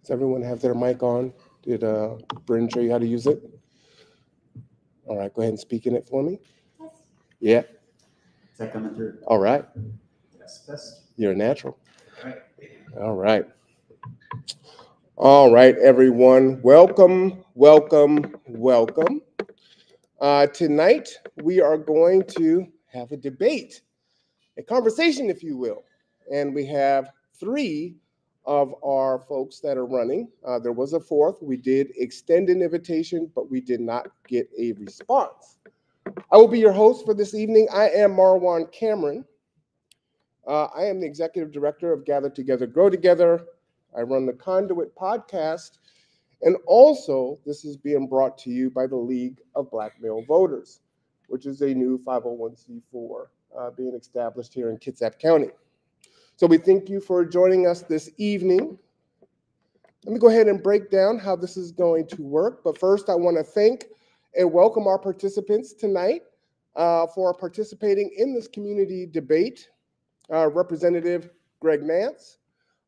Does everyone have their mic on? Did Brynn show you how to use it? All right, go ahead and speak in it for me. Yeah. Is that coming through? All right. Yes. You're a natural. Right. All right. All right, everyone. Welcome. Tonight, we are going to have a debate, a conversation, if you will. And we have three of our folks that are running. There was a fourth. We did extend an invitation, but we did not get a response. I will be your host for this evening. I am Marwan Cameron. I am the executive director of Gather Together, Grow Together. I run the Conduit podcast. And also, this is being brought to you by the League of Black Male Voters, which is a new 501c4 being established here in Kitsap County. So we thank you for joining us this evening. Let me go ahead and break down how this is going to work. But first, I want to thank and welcome our participants tonight for participating in this community debate. Representative Greg Nance,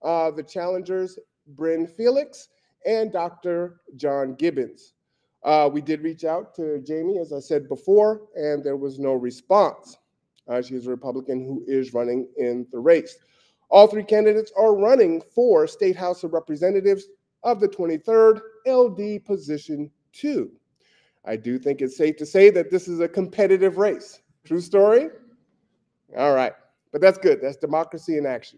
the challengers Brynn Felix, and Dr. John Gibbons. We did reach out to Jamie, as I said before, and there was no response. She is a Republican who is running in the race. All three candidates are running for State House of Representatives of the 23rd LD Position 2. I do think it's safe to say that this is a competitive race. True story? All right, but that's good. That's democracy in action.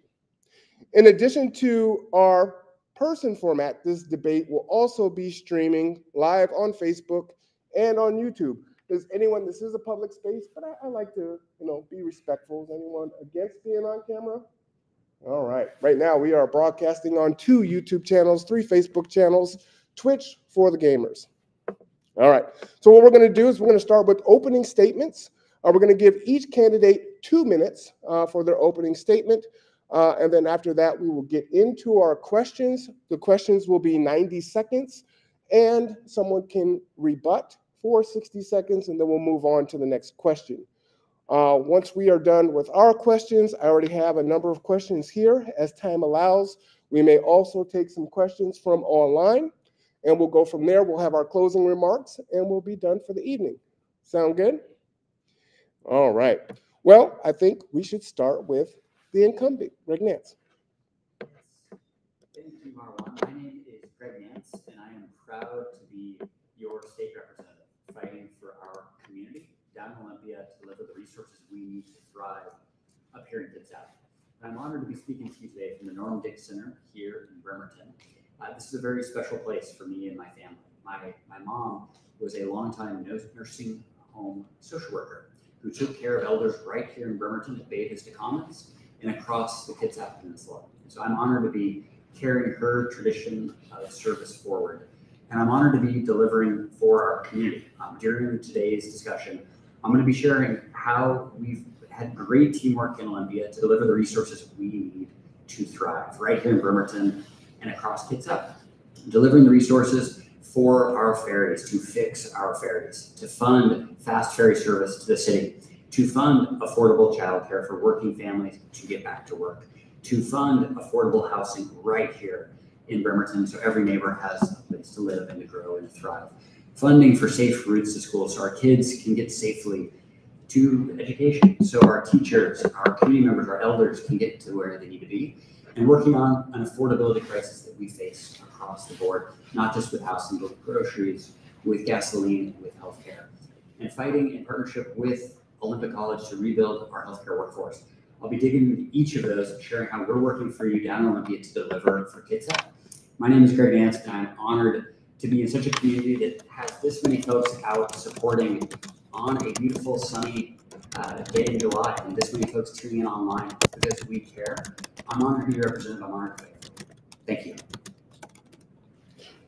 In addition to our person format, this debate will also be streaming live on Facebook and on YouTube. Does anyone, this is a public space, but I like to, be respectful. Is anyone against being on camera? All right. Right now, we are broadcasting on 2 YouTube channels, 3 Facebook channels, Twitch for the gamers. All right. So what we're going to do is we're going to start with opening statements. We're going to give each candidate 2 minutes for their opening statement. And then after that, we will get into our questions. The questions will be 90 seconds, and someone can rebut for 60 seconds, and then we'll move on to the next question. Once we are done with our questions, I already have a number of questions here. As time allows, we may also take some questions from online, and we'll go from there. We'll have our closing remarks, and we'll be done for the evening. Sound good? All right. Well, I think we should start with the incumbent, Greg Nance. Thank you, Marwan. My name is Greg Nance, and I am proud to be your state representative, fighting for our community down in Olympia to deliver the resources we need to thrive up here in Kitsap. I'm honored to be speaking to you today from the Norm Dick Center here in Bremerton. This is a very special place for me and my family. My mom was a longtime nursing home social worker who took care of elders right here in Bremerton at Bay Vista Commons and across the Kitsap Peninsula. So I'm honored to be carrying her tradition of service forward. And I'm honored to be delivering for our community. During today's discussion, I'm going to be sharing how we've had great teamwork in Olympia to deliver the resources we need to thrive right here in Bremerton and across Kitsap. Delivering the resources for our ferries, to fix our ferries, to fund fast ferry service to the city, to fund affordable childcare for working families to get back to work, to fund affordable housing right here in Bremerton so every neighbor has a place to live and to grow and to thrive. Funding for safe routes to school so our kids can get safely to education, so our teachers, our community members, our elders can get to where they need to be, and working on an affordability crisis that we face across the board, not just with housing, but with groceries, with gasoline, and with healthcare, and fighting in partnership with Olympic College to rebuild our healthcare workforce. I'll be digging into each of those and sharing how we're working for you down in Olympia to deliver for Kitsap. My name is Greg Nance, and I'm honored to be in such a community that has this many folks out supporting on a beautiful sunny day in July, and this many folks tuning in online because we care. I'm honored to be your representative. I'm honored to be. Thank you.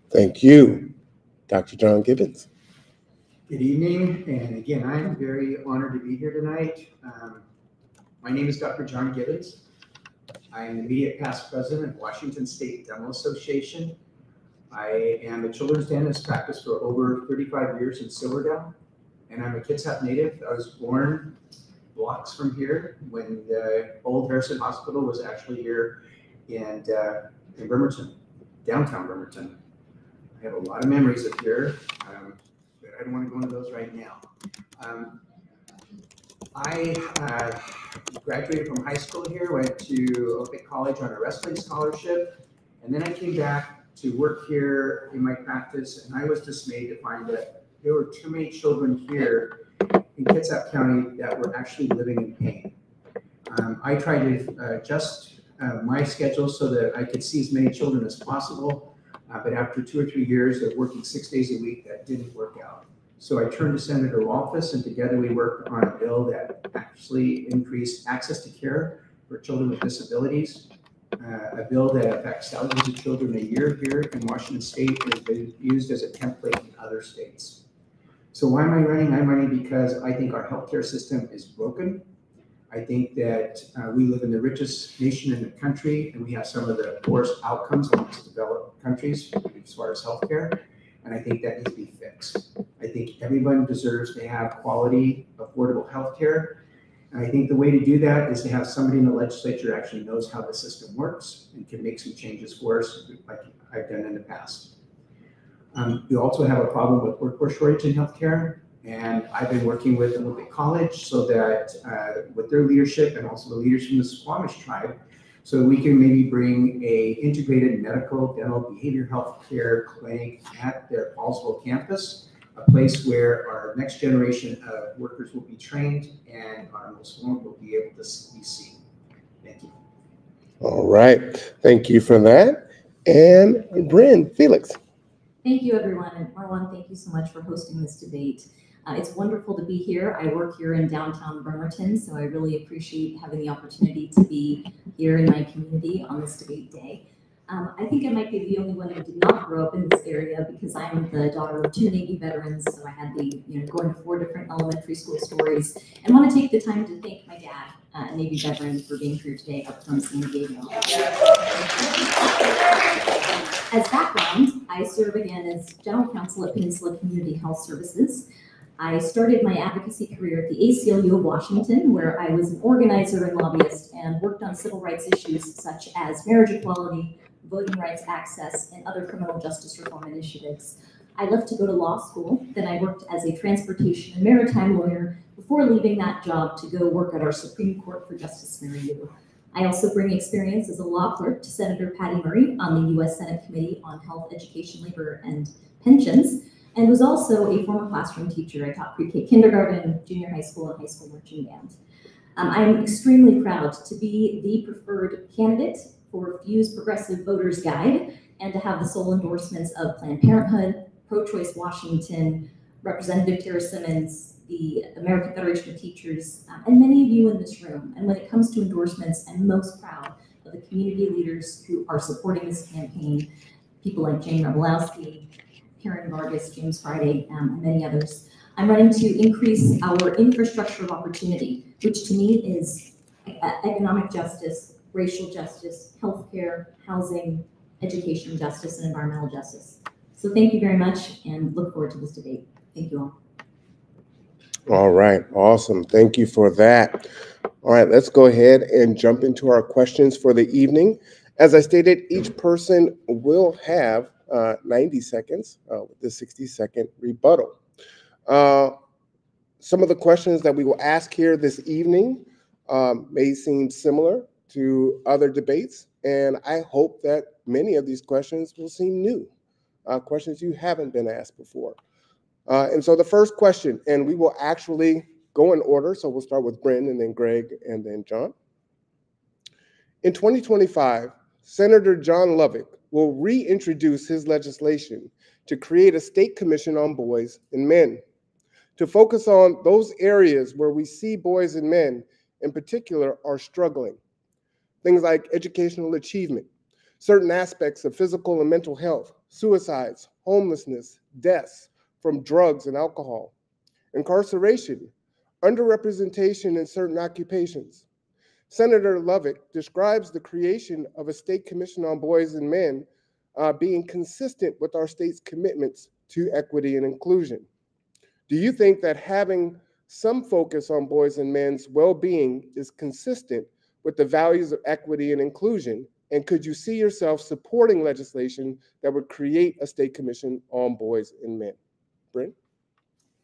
Thank you, Dr. John Gibbons. Good evening, and again, I'm very honored to be here tonight. My name is Dr. John Gibbons. I am the immediate past president of Washington State Dental Association. I am a children's dentist, practiced for over 35 years in Silverdale, and I'm a Kitsap native. I was born blocks from here when the old Harrison Hospital was actually here in Bremerton. downtown Bremerton. I have a lot of memories of here, but I don't want to go into those right now. I graduated from high school here, went to Olympic College on a wrestling scholarship, and then I came back to work here in my practice, and I was dismayed to find that there were too many children here in Kitsap County that were actually living in pain. I tried to adjust my schedule so that I could see as many children as possible, but after 2 or 3 years of working 6 days a week, that didn't work out. So I turned to Senator Walfus, and together we worked on a bill that actually increased access to care for children with disabilities, a bill that affects thousands of children a year here in Washington State and has been used as a template in other states. So why am I running? I'm running because I think our healthcare system is broken. I think that we live in the richest nation in the country, and we have some of the poorest outcomes amongst developed countries as far as healthcare. And I think that needs to be fixed. I think everyone deserves to have quality, affordable healthcare. And I think the way to do that is to have somebody in the legislature who actually knows how the system works and can make some changes for us, like I've done in the past. We also have a problem with workforce shortage in healthcare. And I've been working with Olympic College so that with their leadership and also the leaders from the Squamish tribe, so we can maybe bring a integrated medical, dental, behavior health care clinic at their Paulsville campus, a place where our next generation of workers will be trained and our most vulnerable will be able to be seen. Thank you. All right. Thank you for that. And Brynn, Felix. Thank you, everyone. And Marwan, thank you so much for hosting this debate. It's wonderful to be here. I work here in downtown Bremerton, so I really appreciate having the opportunity to be here in my community on this debate day. I think I might be the only one who did not grow up in this area because I'm the daughter of 2 Navy veterans, so I had the, going to 4 different elementary school stories, and want to take the time to thank my dad, a Navy veteran, for being here today up from San Diego. As background, I serve again as General Counsel at Peninsula Community Health Services. I started my advocacy career at the ACLU of Washington, where I was an organizer and lobbyist and worked on civil rights issues such as marriage equality, voting rights access, and other criminal justice reform initiatives. I left to go to law school, then I worked as a transportation and maritime lawyer before leaving that job to go work at our Supreme Court for Justice Review. I also bring experience as a law clerk to Senator Patty Murray on the U.S. Senate Committee on Health, Education, Labor, and Pensions, and was also a former classroom teacher. I taught pre-K kindergarten, junior high school, and high school marching band. I'm extremely proud to be the preferred candidate for FEW's Progressive Voters Guide and to have the sole endorsements of Planned Parenthood, Pro-Choice Washington, Representative Tara Simmons, the American Federation of Teachers, and many of you in this room. And when it comes to endorsements, I'm most proud of the community leaders who are supporting this campaign, people like Jane Robelowski, Karen Vargas, James Friday, and many others. I'm running to increase our infrastructure of opportunity, which to me is economic justice, racial justice, healthcare, housing, education justice, and environmental justice. So thank you very much and look forward to this debate. Thank you all. All right, awesome. Thank you for that. All right, let's go ahead and jump into our questions for the evening. As I stated, each person will have 90 seconds with the 60-second rebuttal. Some of the questions that we will ask here this evening may seem similar to other debates, and I hope that many of these questions will seem new, questions you haven't been asked before. And so the first question, and we will actually go in order, so we'll start with Brynn and then Greg and then John. In 2025, Senator John Lovick will reintroduce his legislation to create a state commission on boys and men, to focus on those areas where we see boys and men in particular are struggling. Things like educational achievement, certain aspects of physical and mental health, suicides, homelessness, deaths from drugs and alcohol, incarceration, underrepresentation in certain occupations. Senator Lovick describes the creation of a state commission on boys and men being consistent with our state's commitments to equity and inclusion. Do you think that having some focus on boys and men's well-being is consistent with the values of equity and inclusion And could you see yourself supporting legislation that would create a state commission on boys and men? Brynn?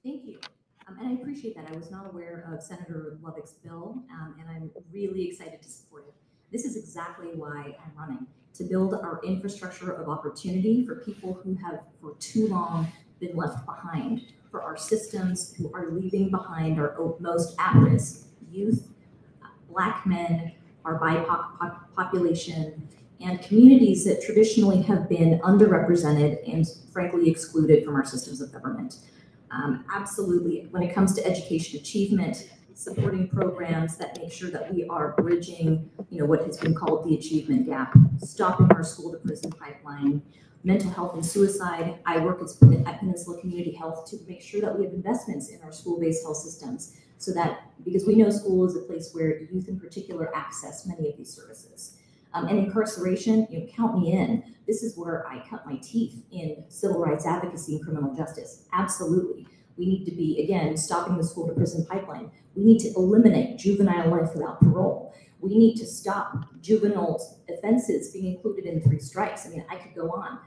Thank you. And I appreciate that. I was not aware of Senator Lovick's bill, and I'm really excited to support it. This is exactly why I'm running, to build our infrastructure of opportunity for people who have for too long been left behind, for our systems who are leaving behind our most at-risk youth, Black men, our BIPOC population, and communities that traditionally have been underrepresented and frankly excluded from our systems of government. Absolutely, when it comes to education achievement, supporting programs that make sure that we are bridging, what has been called the achievement gap, stopping our school to prison pipeline, mental health and suicide. I work at Peninsula Community Health to make sure that we have investments in our school-based health systems, so that, because we know school is a place where youth in particular access many of these services. And incarceration, count me in. This is where I cut my teeth in civil rights advocacy and criminal justice. Absolutely. We need to be, again, stopping the school to prison pipeline. We need to eliminate juvenile life without parole. We need to stop juvenile offenses being included in 3 strikes. I mean, I could go on.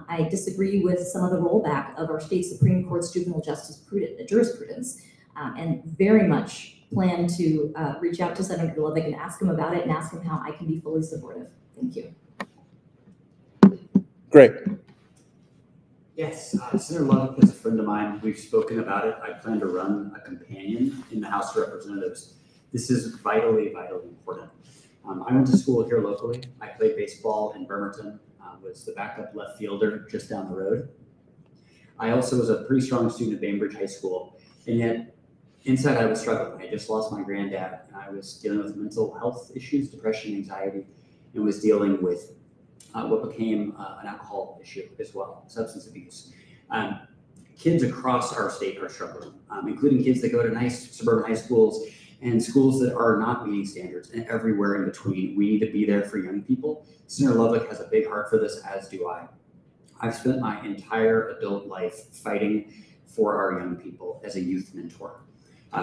I disagree with some of the rollback of our state Supreme Court's juvenile justice jurisprudence, and very much plan to reach out to Senator Lovick and ask him about it and ask him how I can be fully supportive. Thank you. Great. Yes, Senator Lovick is a friend of mine. We've spoken about it. I plan to run a companion in the House of Representatives. This is vitally, vitally important. I went to school here locally. I played baseball in Bremerton, was the backup left fielder just down the road. I also was a pretty strong student at Bainbridge High School, and yet inside I was struggling. I just lost my granddad, and I was dealing with mental health issues, depression, anxiety, and was dealing with what became an alcohol issue as well, substance abuse. Kids across our state are struggling, including kids that go to nice suburban high schools and schools that are not meeting standards, and everywhere in between. We need to be there for young people. Senator Lovick has a big heart for this, as do I. I've spent my entire adult life fighting for our young people as a youth mentor.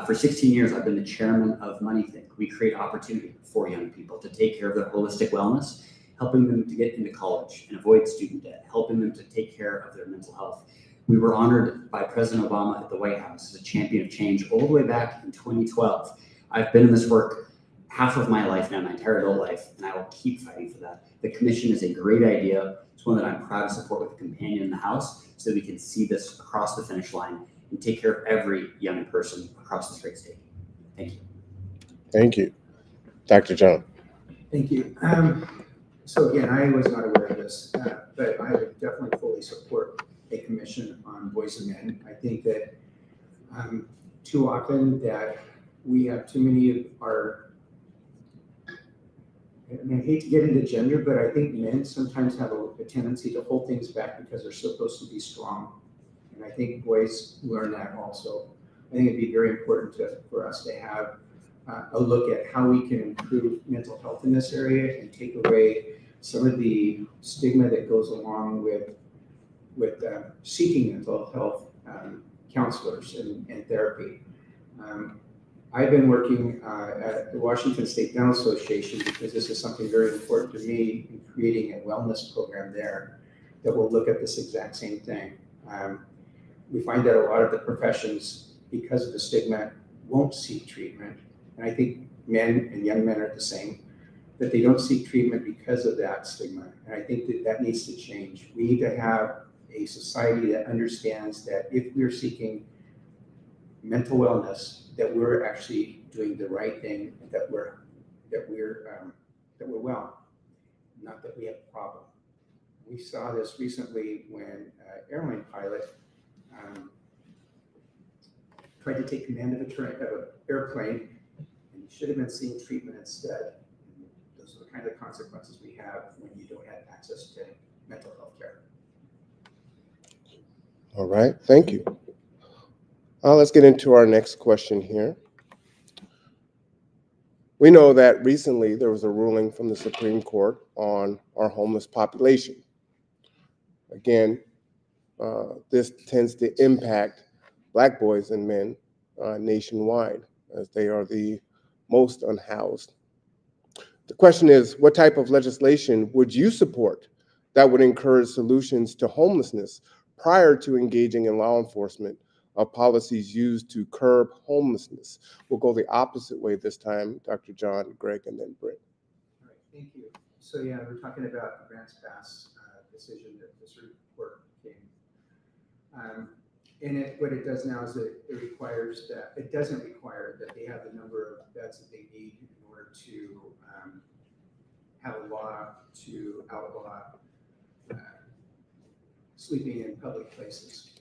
For 16 years, I've been the chairman of MoneyThink. We create opportunity for young people to take care of their holistic wellness, helping them to get into college and avoid student debt, helping them to take care of their mental health. We were honored by President Obama at the White House as a champion of change all the way back in 2012. I've been in this work half of my life now, my entire adult life, and I will keep fighting for that. The commission is a great idea. It's one that I'm proud to support with a companion in the House so that we can see this across the finish line and take care of every young person across this great state. Thank you. Thank you. Dr. John. Thank you. So again, I was not aware of this, but I would definitely fully support a commission on boys and men. I think that too often that we have too many of our, I hate to get into gender, but I think men sometimes have a tendency to hold things back because they're supposed to be strong. And I think boys learn that also. I think it'd be very important for us to have a look at how we can improve mental health in this area and take away some of the stigma that goes along with seeking mental health counselors and therapy. I've been working at the Washington State Dental Association because this is something very important to me in creating a wellness program there that will look at this exact same thing. We find that a lot of the professions, because of the stigma, won't seek treatment. And I think men and young men are the same, that they don't seek treatment because of that stigma. And I think that needs to change. We need to have a society that understands that if we're seeking mental wellness, that we're actually doing the right thing, and that we're well, not that we have a problem. We saw this recently when an airline pilot tried to take command of an airplane, and should have been seeking treatment instead. And those are the kind of consequences we have when you don't have access to mental health care. All right, thank you. Let's get into our next question here. We know that recently there was a ruling from the Supreme Court on our homeless population. Again, this tends to impact Black boys and men nationwide, as they are the most unhoused. The question is, what type of legislation would you support that would encourage solutions to homelessness prior to engaging in law enforcement of policies used to curb homelessness? We'll go the opposite way this time, Dr. John, Greg, and then Brynn. All right, thank you. So yeah, we're talking about the grants pass decision that the Supreme Court came. And what it does now is it requires that, it doesn't require that they have the number of beds that they need in order to have a law to outlaw sleeping in public places.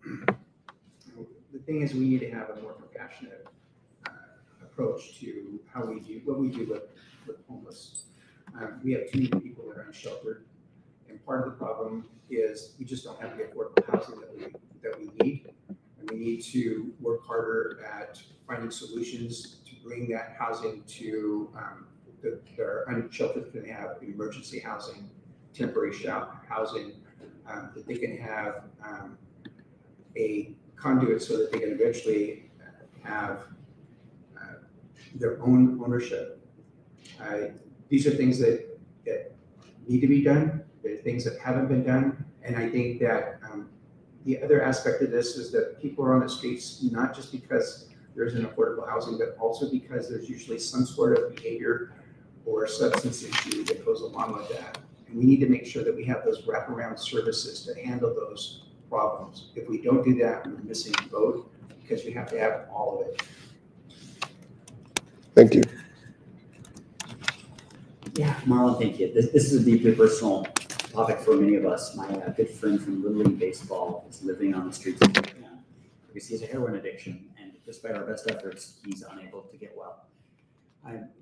The thing is, we need to have a more compassionate approach to how we do what we do with homeless. We have too many people that are unsheltered, and part of the problem is we just don't have the affordable housing that we need, and we need to work harder at finding solutions to bring that housing to that are unsheltered, can have emergency housing, temporary housing, that they can have a conduit so that they can eventually have their own ownership. These are things that need to be done. They're things that haven't been done. And I think that the other aspect of this is that people are on the streets, not just because there's an affordable housing, but also because there's usually some sort of behavior or substance issue that goes along with that. And we need to make sure that we have those wraparound services to handle those problems. If we don't do that, we're missing the boat, because we have to have all of it. Thank you. Yeah, Marlon, thank you. This is a deeply personal topic for many of us. My good friend from Little League Baseball is living on the streets of Japan because he has a heroin addiction, and despite our best efforts, he's unable to get well.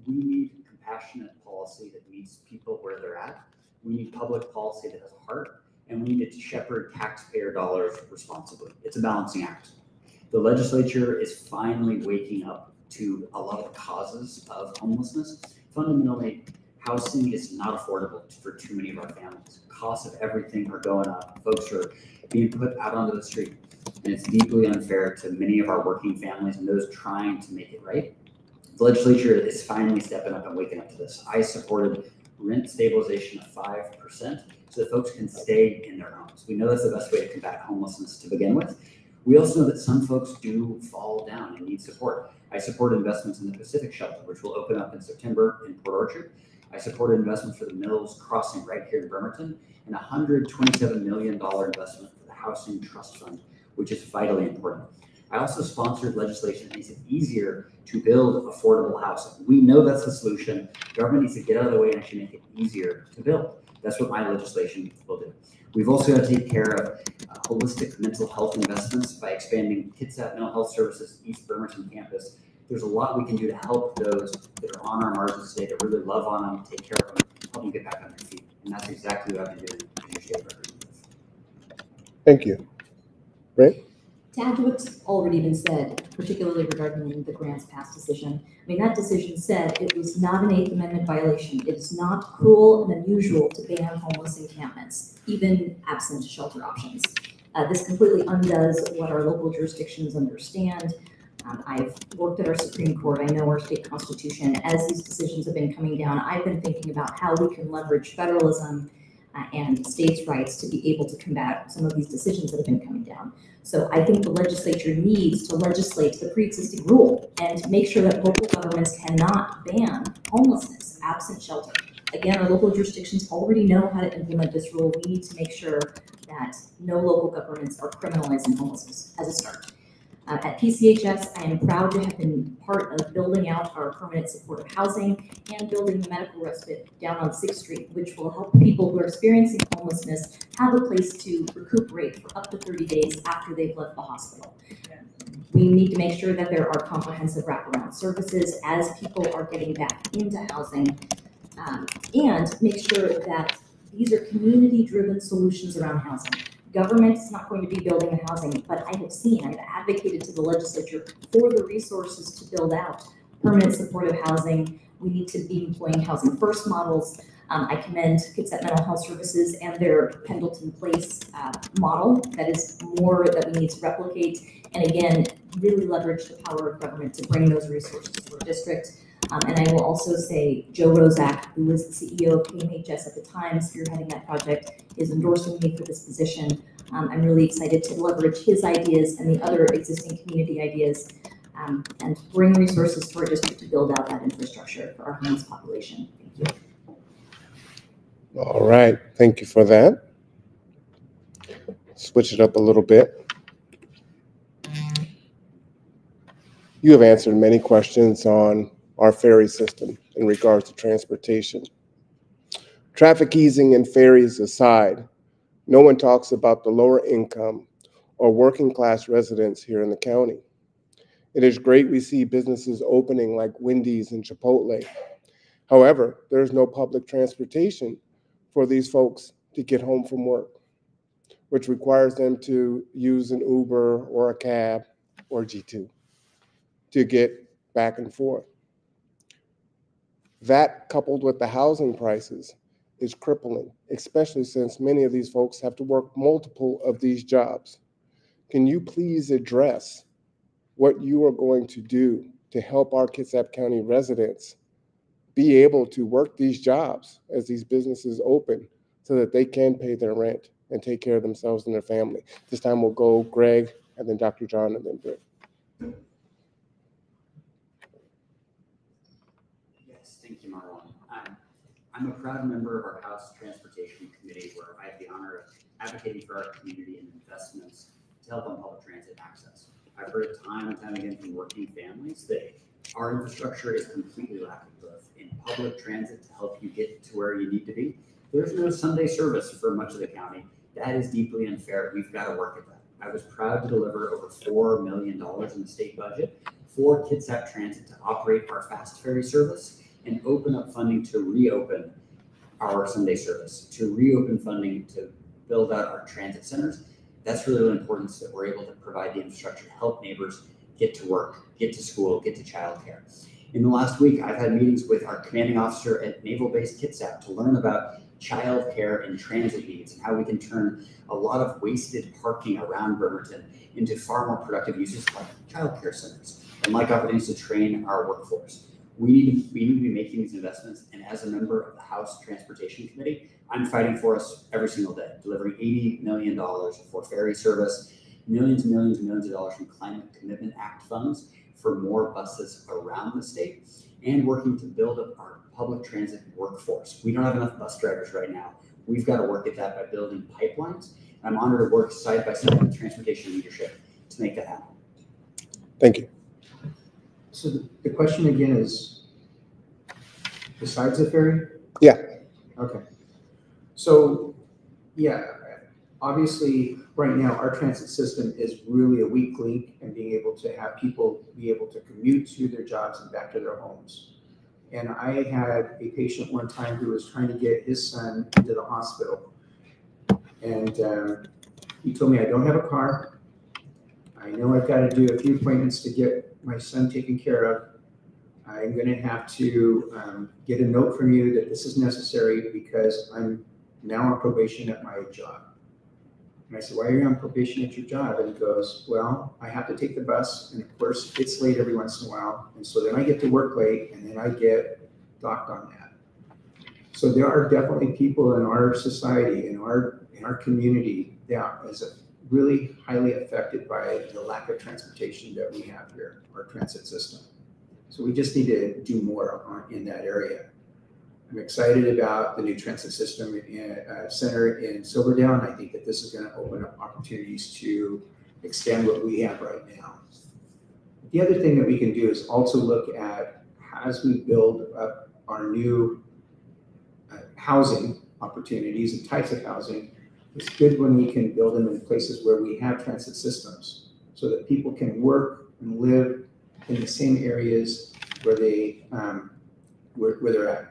We need compassionate policy that meets people where they're at. We need public policy that has a heart, and we need to shepherd taxpayer dollars responsibly. It's a balancing act. The legislature is finally waking up to a lot of the causes of homelessness. Fundamentally, housing is not affordable for too many of our families. Costs of everything are going up. Folks are being put out onto the street, and it's deeply unfair to many of our working families and those trying to make it right. The legislature is finally stepping up and waking up to this. I supported rent stabilization of 5% so that folks can stay in their homes. We know that's the best way to combat homelessness to begin with. We also know that some folks do fall down and need support. I support investments in the Pacific Shelter, which will open up in September in Port Orchard. I supported investment for the Mills Crossing right here in Bremerton, and a $127 million investment for the Housing Trust Fund, which is vitally important. I also sponsored legislation that makes it easier to build affordable housing. We know that's the solution. Government needs to get out of the way and actually make it easier to build. That's what my legislation will do. We've also got to take care of holistic mental health investments by expanding KidSat Mental Health Services East Bremerton campus. There's a lot we can do to help those that are on our margins today, that really love on them, take care of them, help them get back on their feet. And that's exactly what I've been doing as your state representative. Thank you. Brynn? To add to what's already been said, particularly regarding the grants pass decision, I mean, that decision said it was not an 8th Amendment violation. It is not cruel and unusual to ban homeless encampments, even absent shelter options. This completely undoes what our local jurisdictions understand. I've worked at our Supreme Court. I know our state constitution. As these decisions have been coming down, I've been thinking about how we can leverage federalism and states' rights to be able to combat some of these decisions that have been coming down. So I think the legislature needs to legislate the pre-existing rule and make sure that local governments cannot ban homelessness absent shelter. Again, our local jurisdictions already know how to implement this rule. We need to make sure that no local governments are criminalizing homelessness as a start. At PCHS, I am proud to have been part of building out our permanent supportive housing and building the medical respite down on 6th Street, which will help people who are experiencing homelessness have a place to recuperate for up to 30 days after they've left the hospital. We need to make sure that there are comprehensive wraparound services as people are getting back into housing, and make sure that these are community-driven solutions around housing. Government is not going to be building a housing, but I've advocated to the legislature for the resources to build out permanent supportive housing. We need to be employing housing first models. I commend KidSat Mental Health Services and their Pendleton Place model. That is more that we need to replicate. And again, really leverage the power of government to bring those resources to our district. And I will also say Joe Rozak, who was the CEO of KMHS at the time, spearheading that project, is endorsing me for this position. I'm really excited to leverage his ideas and the other existing community ideas and bring resources to our district to build out that infrastructure for our homeless population. Thank you. All right, thank you for that. Switch it up a little bit. You have answered many questions on our ferry system in regards to transportation. Traffic easing and ferries aside, no one talks about the lower income or working class residents here in the county. It is great we see businesses opening like Wendy's and Chipotle. However, there's no public transportation for these folks to get home from work, which requires them to use an Uber or a cab or G2 to get back and forth. That, coupled with the housing prices, is crippling, especially since many of these folks have to work multiple of these jobs. Can you please address what you are going to do to help our Kitsap County residents be able to work these jobs as these businesses open so that they can pay their rent and take care of themselves and their family? This time we'll go Greg, and then Dr. John, and then Brynn. Yes, thank you, Marlon. I'm a proud member of our House Transportation Committee, where I have the honor of advocating for our community and investments to help on public transit access. I've heard time and time again from working families that our infrastructure is completely lacking, both in public transit to help you get to where you need to be. There's no Sunday service for much of the county. That is deeply unfair. We've got to work at that. I was proud to deliver over $4 million in the state budget for Kitsap Transit to operate our fast ferry service and open up funding to reopen our Sunday service, to reopen funding to build out our transit centers. That's really important so that we're able to provide the infrastructure to help neighbors get to work, get to school, get to childcare. In the last week, I've had meetings with our commanding officer at Naval Base Kitsap to learn about childcare and transit needs and how we can turn a lot of wasted parking around Bremerton into far more productive uses like childcare centers and like opportunities to train our workforce. We need to be making these investments, and as a member of the House Transportation Committee, I'm fighting for us every single day, delivering $80 million for ferry service, millions and millions and millions of dollars from Climate Commitment Act funds for more buses around the state, and working to build up our public transit workforce. We don't have enough bus drivers right now. We've got to work at that by building pipelines. I'm honored to work side by side with transportation leadership to make that happen. Thank you. So the question again is, besides the ferry? Yeah. Okay. So, yeah, obviously right now our transit system is really a weak link in being able to have people be able to commute to their jobs and back to their homes. And I had a patient one time who was trying to get his son into the hospital. And he told me, I don't have a car. I know I've got to do a few appointments to get my son taken care of. I'm going to have to get a note from you that this is necessary because I'm now on probation at my job. And I said, why are you on probation at your job? And he goes, well, I have to take the bus, and of course it's late every once in a while. And so then I get to work late, and then I get docked on that. So there are definitely people in our society, in our community, that is really highly affected by the lack of transportation that we have here, our transit system. So we just need to do more in that area. I'm excited about the new transit system center in Silverdale, and I think that this is going to open up opportunities to extend what we have right now. The other thing that we can do is also look at, as we build up our new housing opportunities and types of housing, it's good when we can build them in places where we have transit systems so that people can work and live in the same areas where they where they're at.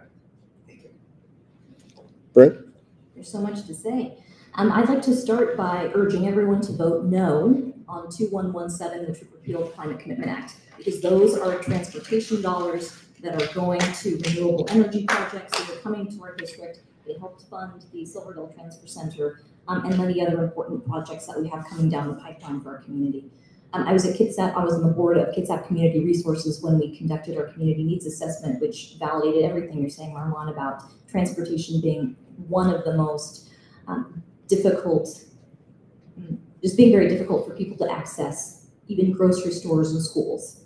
Brynn? There's so much to say. I'd like to start by urging everyone to vote no on 2117, which would repeal the Climate Commitment Act, because those are transportation dollars that are going to renewable energy projects that are coming to our district. They helped fund the Silverdale Transfer Center and many other important projects that we have coming down the pipeline for our community. I was at Kitsap. I was on the board of Kitsap Community Resources when we conducted our community needs assessment, which validated everything you're saying, Marlon, about transportation being one of the most difficult, just being very difficult for people to access, even grocery stores and schools.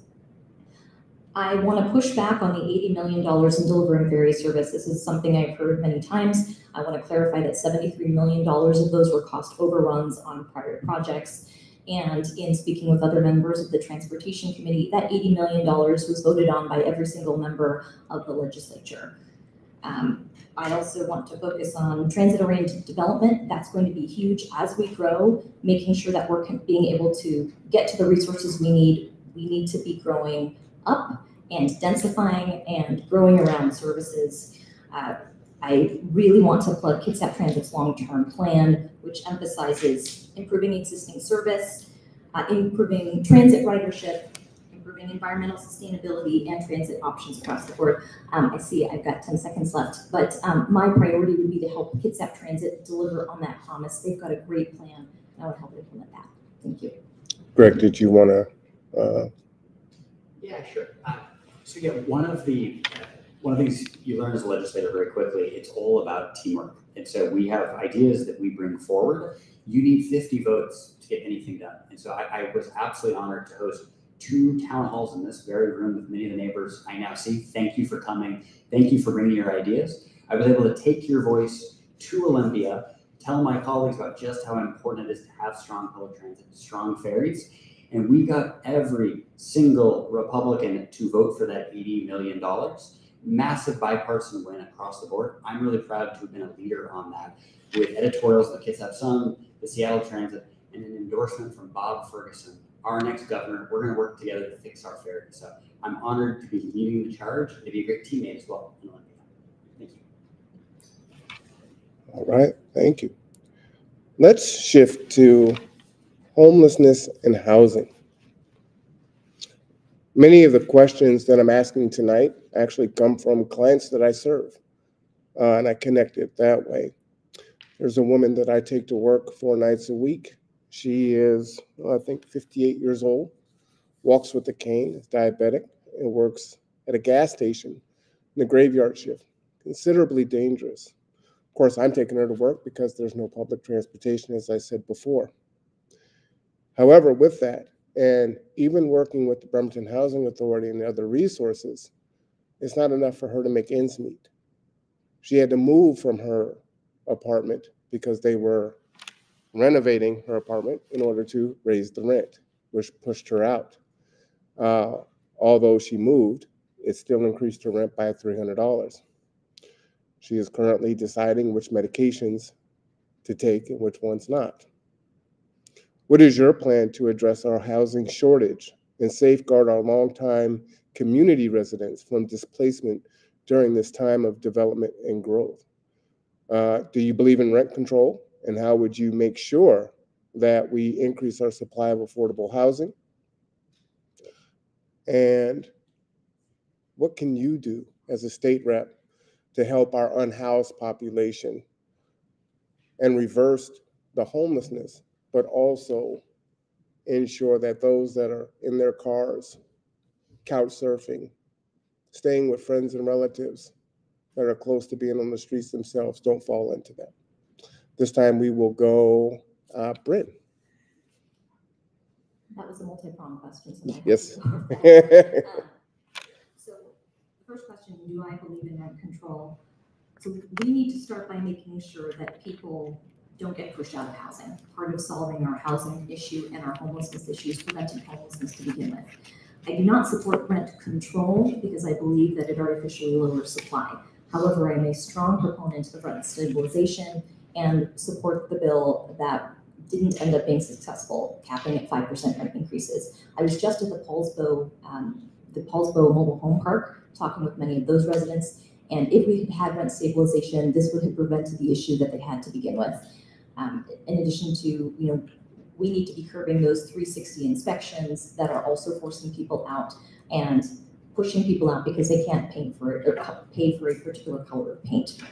I want to push back on the $80 million in delivering ferry service. This is something I've heard many times. I want to clarify that $73 million of those were cost overruns on prior projects. And in speaking with other members of the Transportation Committee, that $80 million was voted on by every single member of the legislature. I also want to focus on transit-oriented development. That's going to be huge as we grow, making sure that we're being able to get to the resources we need. We need to be growing up and densifying and growing around services. I really want to plug Kitsap Transit's long-term plan, which emphasizes improving existing service, improving transit ridership, improving environmental sustainability, and transit options across the board. I see I've got 10 seconds left, but my priority would be to help Kitsap Transit deliver on that promise. They've got a great plan, and I would help implement that. Thank you. Greg, did you want to? Yeah, sure. So yeah, one of the things you learn as a legislator very quickly, it's all about teamwork. And so we have ideas that we bring forward. You need 50 votes to get anything done. And so I was absolutely honored to host 2 town halls in this very room with many of the neighbors I now see. Thank you for coming. Thank you for bringing your ideas. I was able to take your voice to Olympia, tell my colleagues about just how important it is to have strong public transit, strong ferries. And we got every single Republican to vote for that $80 million. Massive bipartisan win across the board. I'm really proud to have been a leader on that, with editorials in the Kitsap Sun, the Seattle Transit, and an endorsement from Bob Ferguson, our next governor. We're going to work together to fix our ferry. So I'm honored to be leading the charge and to be a great teammate as well in Olympia. Thank you. All right, thank you. Let's shift to homelessness and housing. Many of the questions that I'm asking tonight actually come from clients that I serve, and I connect it that way. There's a woman that I take to work 4 nights a week. She is, I think, 58 years old, walks with a cane, is diabetic, and works at a gas station in the graveyard shift. Considerably dangerous. Of course, I'm taking her to work because there's no public transportation, as I said before. However, with that, and even working with the Bremerton Housing Authority and the other resources, it's not enough for her to make ends meet. She had to move from her apartment because they were renovating her apartment in order to raise the rent, which pushed her out. Although she moved, it still increased her rent by $300. She is currently deciding which medications to take and which ones not. What is your plan to address our housing shortage and safeguard our longtime community residents from displacement during this time of development and growth? Do you believe in rent control? And how would you make sure that we increase our supply of affordable housing? And what can you do as a state rep to help our unhoused population and reverse the homelessness, but also ensure that those that are in their cars, couch surfing, staying with friends and relatives that are close to being on the streets themselves don't fall into that? This time we will go Brynn. That was a multi-pronged question. So yes. So the first question, do I believe in rent control? So we need to start by making sure that people don't get pushed out of housing. Part of solving our housing issue and our homelessness issue is preventing homelessness to begin with. I do not support rent control because I believe that it artificially lowers supply. However, I am a strong proponent of rent stabilization and support the bill that didn't end up being successful, capping at 5% rent increases. I was just at the Paulsbo Mobile Home Park talking with many of those residents, and if we had rent stabilization, this would have prevented the issue that they had to begin with. In addition to, we need to be curbing those 360 inspections that are also forcing people out and pushing people out because they can't pay for it or pay for a particular color of paint.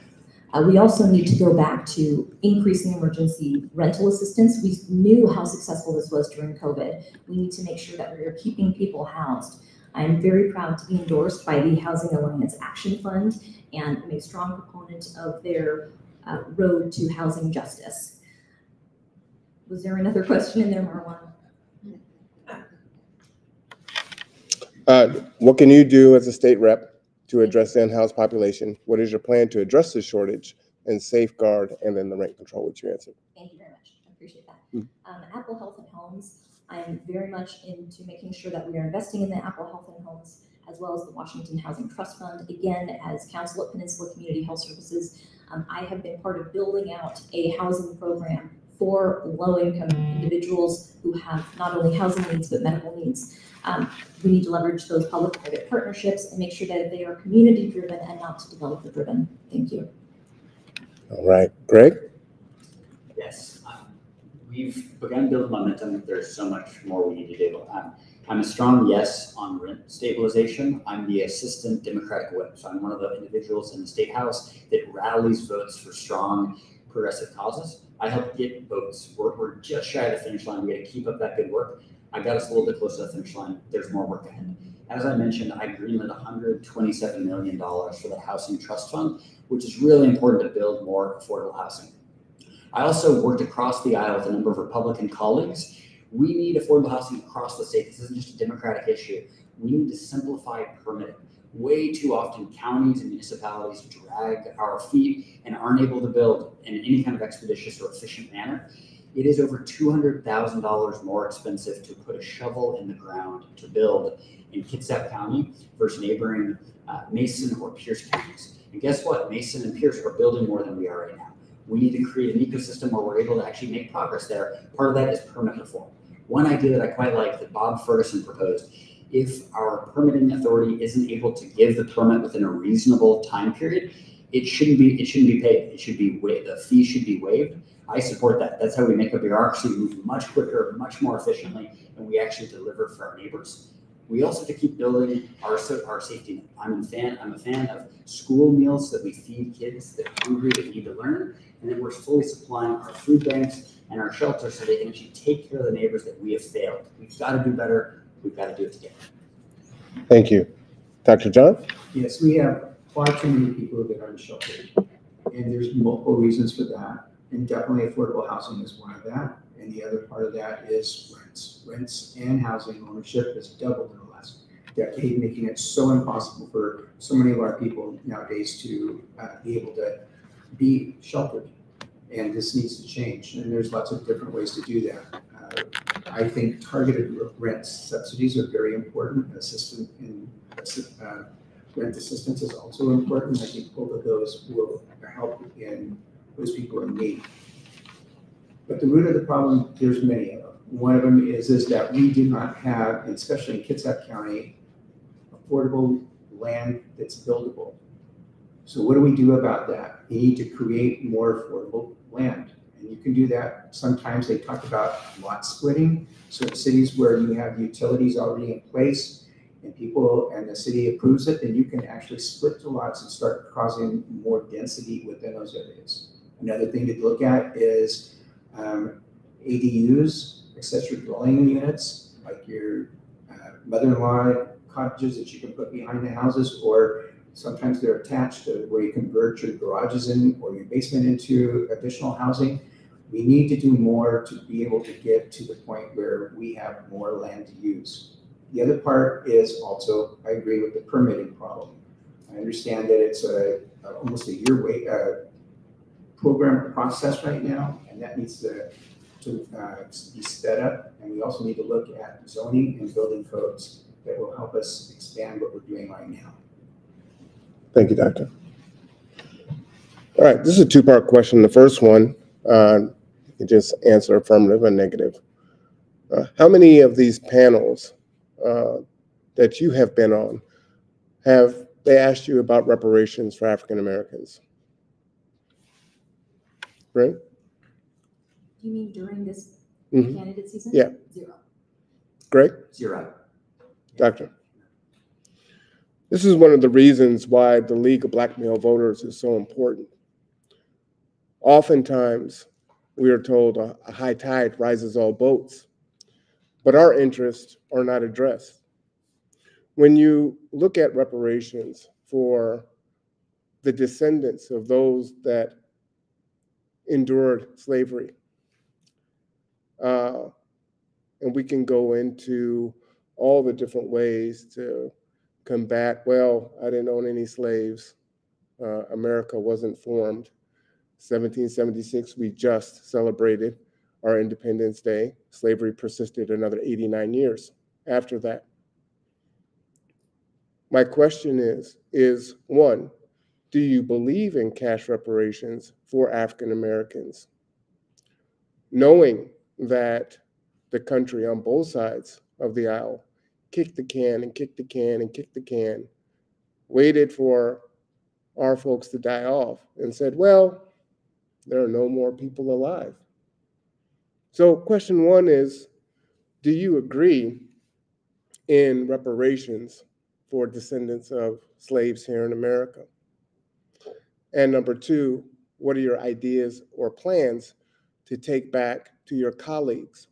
We also need to go back to increasing emergency rental assistance. We knew how successful this was during COVID. We need to make sure that we are keeping people housed. I'm very proud to be endorsed by the Housing Alliance Action Fund, and I'm a strong proponent of their road to housing justice. Was there another question in there, Marwan? What can you do as a state rep to address the unhoused population? What is your plan to address the shortage and safeguard, and then the rent control, which you answered? Thank you very much. I appreciate that. Apple Health and Homes, I'm very much into making sure that we are investing in the Apple Health and Homes, as well as the Washington Housing Trust Fund. Again, as counsel at Peninsula Community Health Services, I have been part of building out a housing program for low-income individuals who have not only housing needs, but medical needs. We need to leverage those public-private partnerships and make sure that they are community-driven and not developer-driven. Thank you. All right, Greg? Yes, we've begun building momentum. There's so much more we need to do. I'm a strong yes on rent stabilization. I'm the assistant Democratic whip, so I'm one of the individuals in the State House that rallies votes for strong progressive causes. I help get votes. We're just shy of the finish line. We got to keep up that good work. I got us a little bit closer to the finish line. There's more work ahead. As I mentioned, I greenlit $127 million for the Housing Trust Fund, which is really important to build more affordable housing. I also worked across the aisle with a number of Republican colleagues. We need affordable housing across the state. This isn't just a Democratic issue. We need to simplify permitting. Way too often, counties and municipalities drag our feet and aren't able to build in any kind of expeditious or efficient manner. It is over $200,000 more expensive to put a shovel in the ground to build in Kitsap County versus neighboring Mason or Pierce counties. And guess what? Mason and Pierce are building more than we are right now. We need to create an ecosystem where we're able to actually make progress there. Part of that is permit reform. One idea that I quite like that Bob Ferguson proposed: if our permitting authority isn't able to give the permit within a reasonable time period, it shouldn't be paid. It should be the fee should be waived. I support that. That's how we make a bureaucracy move much quicker, much more efficiently, and we actually deliver for our neighbors. We also have to keep building our safety net. I'm a fan of school meals so that we feed kids that are hungry, that need to learn, and then we're fully supplying our food banks and our shelters so they can actually take care of the neighbors that we have failed. We've got to do better. We've got to do it together. Thank you. Dr. John? Yes, we have far too many people that are unsheltered, and there's multiple reasons for that. And definitely affordable housing is one of that. And the other part of that is rents. Rents and housing ownership has doubled in the last decade, making it so impossible for so many of our people nowadays to be able to be sheltered. And this needs to change. And there's lots of different ways to do that. I think targeted rent subsidies are very important. Rent assistance is also important. I think both of those will help in those people in need. But the root of the problem, there's many of them. One of them is that we do not have, especially in Kitsap County, affordable land that's buildable. So what do we do about that? We need to create more affordable land. And you can do that. Sometimes they talk about lot splitting. So in cities where you have utilities already in place and people and the city approves it, then you can actually split the lots and start causing more density within those areas. Another thing to look at is ADUs, accessory dwelling units, like your mother-in-law cottages that you can put behind the houses, or sometimes they're attached to where you convert your garages in or your basement into additional housing. We need to do more to be able to get to the point where we have more land to use. The other part is also, I agree with the permitting problem. I understand that it's almost a year wait program process right now, and that needs to be sped up. And we also need to look at zoning and building codes that will help us expand what we're doing right now. Thank you, Doctor. All right, this is a two-part question. The first one, you can just answer affirmative or negative. How many of these panels that you have been on have they asked you about reparations for African Americans? Right? You mean during this candidate season? Yeah. 0. Greg? 0. Doctor? This is one of the reasons why the League of Black Male Voters is so important. Oftentimes, we are told a high tide rises all boats, but our interests are not addressed. When you look at reparations for the descendants of those that endured slavery, and we can go into all the different ways to combat, well, I didn't own any slaves. America wasn't formed. 1776, we just celebrated our Independence Day. Slavery persisted another 89 years after that. My question is one, do you believe in cash reparations for African Americans? Knowing that the country on both sides of the aisle kicked the can and kicked the can and kicked the can, waited for our folks to die off and said, well, there are no more people alive. So question one is, do you agree in reparations for descendants of slaves here in America? And number two, what are your ideas or plans to take back to your colleagues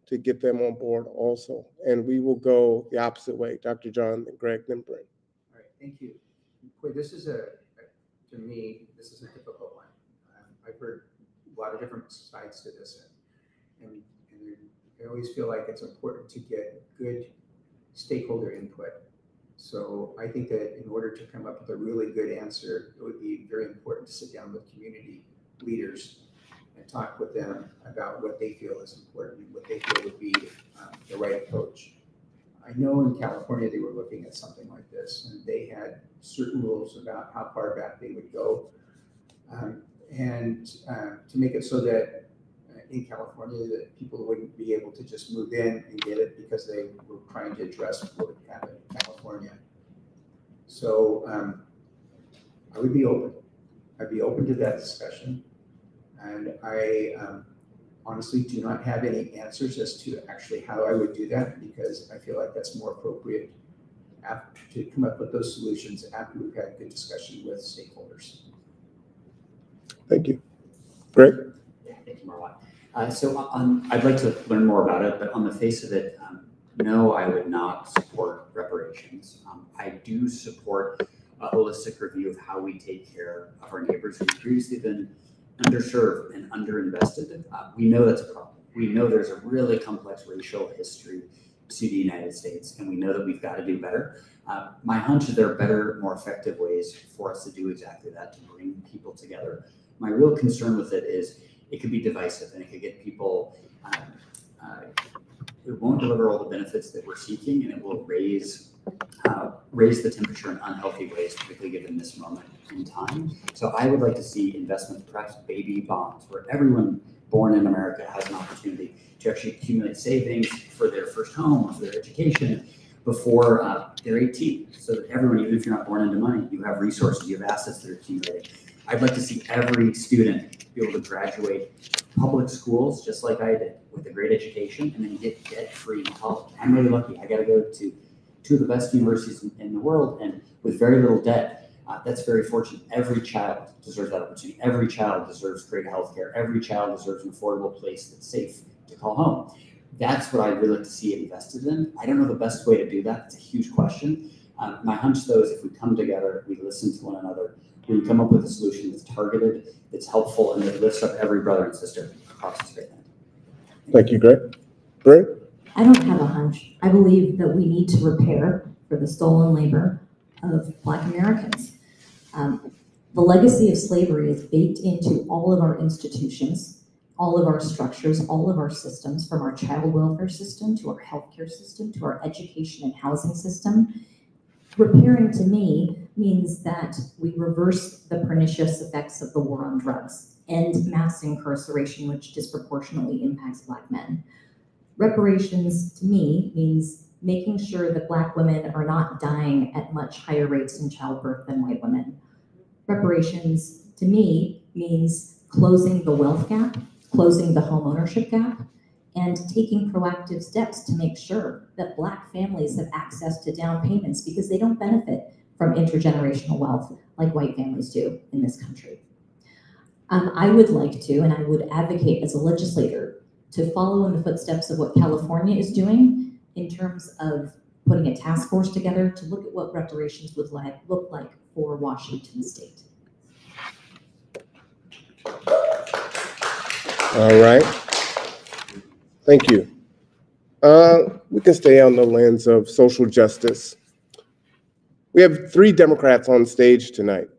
to get them on board also? And we will go the opposite way. Dr. John, then Greg, then Brynn. All right, thank you. Boy, this is to me, this is a difficult one. I've heard a lot of different sides to this, and I always feel like it's important to get good stakeholder input. So I think that in order to come up with a really good answer, it would be very important to sit down with community leaders and talk with them about what they feel is important and what they feel would be the right approach. I know in California they were looking at something like this, and they had certain rules about how far back they would go, and to make it so that in California that people wouldn't be able to just move in and get it because they were trying to address what would happen in California. So I would be open. I'd be open to that discussion. And I honestly do not have any answers as to actually how I would do that, because I feel like that's more appropriate to come up with those solutions after we've had a good discussion with stakeholders. Thank you. Greg? Yeah, thank you, Marwan. So I'd like to learn more about it, but on the face of it, no, I would not support reparations. I do support a holistic review of how we take care of our neighbors who've previously been underserved and underinvested. We know that's a problem. We know there's a really complex racial history to the United States, and we know that we've got to do better. My hunch is there are better, more effective ways for us to do exactly that, to bring people together. My real concern with it is it could be divisive, and it could get people, it won't deliver all the benefits that we're seeking, and it will raise the temperature in unhealthy ways, particularly given this moment in time. So I would like to see investments, perhaps baby bonds, where everyone born in America has an opportunity to actually accumulate savings for their first home or for their education before they're 18. So that everyone, even if you're not born into money, you have resources, you have assets that are accumulating. I'd like to see every student be able to graduate public schools, just like I did, with a great education, and then get debt-free in college. I'm really lucky. I got to go to two of the best universities in the world, and with very little debt. That's very fortunate. Every child deserves that opportunity. Every child deserves great healthcare. Every child deserves an affordable place that's safe to call home. That's what I'd really like to see invested in. I don't know the best way to do that. It's a huge question. My hunch, though, is if we come together, we listen to one another, we come up with a solution that's targeted, that's helpful, and that lifts up every brother and sister across this great land. Thank you, Greg. Brynn? I don't have a hunch. I believe that we need to repair for the stolen labor of Black Americans. The legacy of slavery is baked into all of our institutions, all of our structures, all of our systems, from our child welfare system to our healthcare system to our education and housing system. Repairing to me means that we reverse the pernicious effects of the war on drugs, end mass incarceration, which disproportionately impacts Black men. Reparations to me means making sure that Black women are not dying at much higher rates in childbirth than white women. Reparations to me means closing the wealth gap, closing the home ownership gap, and taking proactive steps to make sure that Black families have access to down payments, because they don't benefit from intergenerational wealth like white families do in this country. I would like to, and I would advocate as a legislator to follow in the footsteps of what California is doing in terms of putting a task force together to look at what reparations would look like for Washington State. All right. Thank you. We can stay on the lens of social justice. We have 3 Democrats on stage tonight.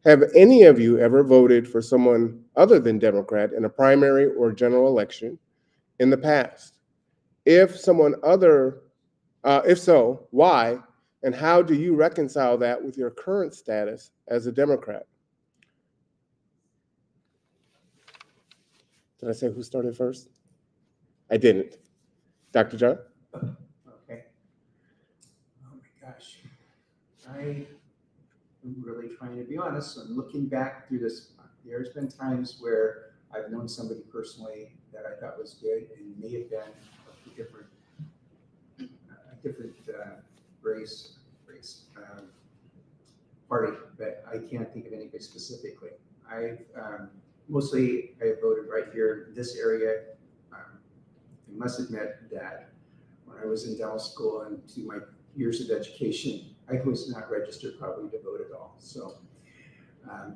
Have any of you ever voted for someone other than Democrat in a primary or general election in the past? If so, why? And how do you reconcile that with your current status as a Democrat? Did I say who started first? I didn't. Dr. John? Okay. Oh my gosh. I am really trying to be honest. I'm looking back through this. There's been times where I've known somebody personally that I thought was good and may have been a different race party, but I can't think of anybody specifically. I voted right here in this area. I must admit that when I was in dental school and to my years of education, I was not registered probably to vote at all. So I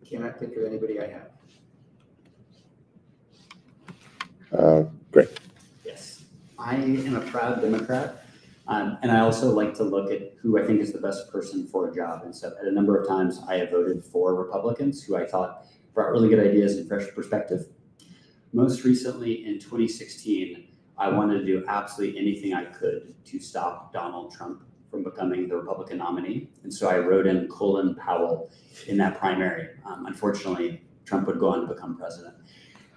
cannot think of anybody I have. Great. Yes, I am a proud Democrat. And I also like to look at who I think is the best person for a job. And so at a number of times I have voted for Republicans who I thought brought really good ideas and fresh perspective. Most recently in 2016, I wanted to do absolutely anything I could to stop Donald Trump from becoming the Republican nominee. And so I wrote in Colin Powell in that primary. Unfortunately, Trump would go on to become president.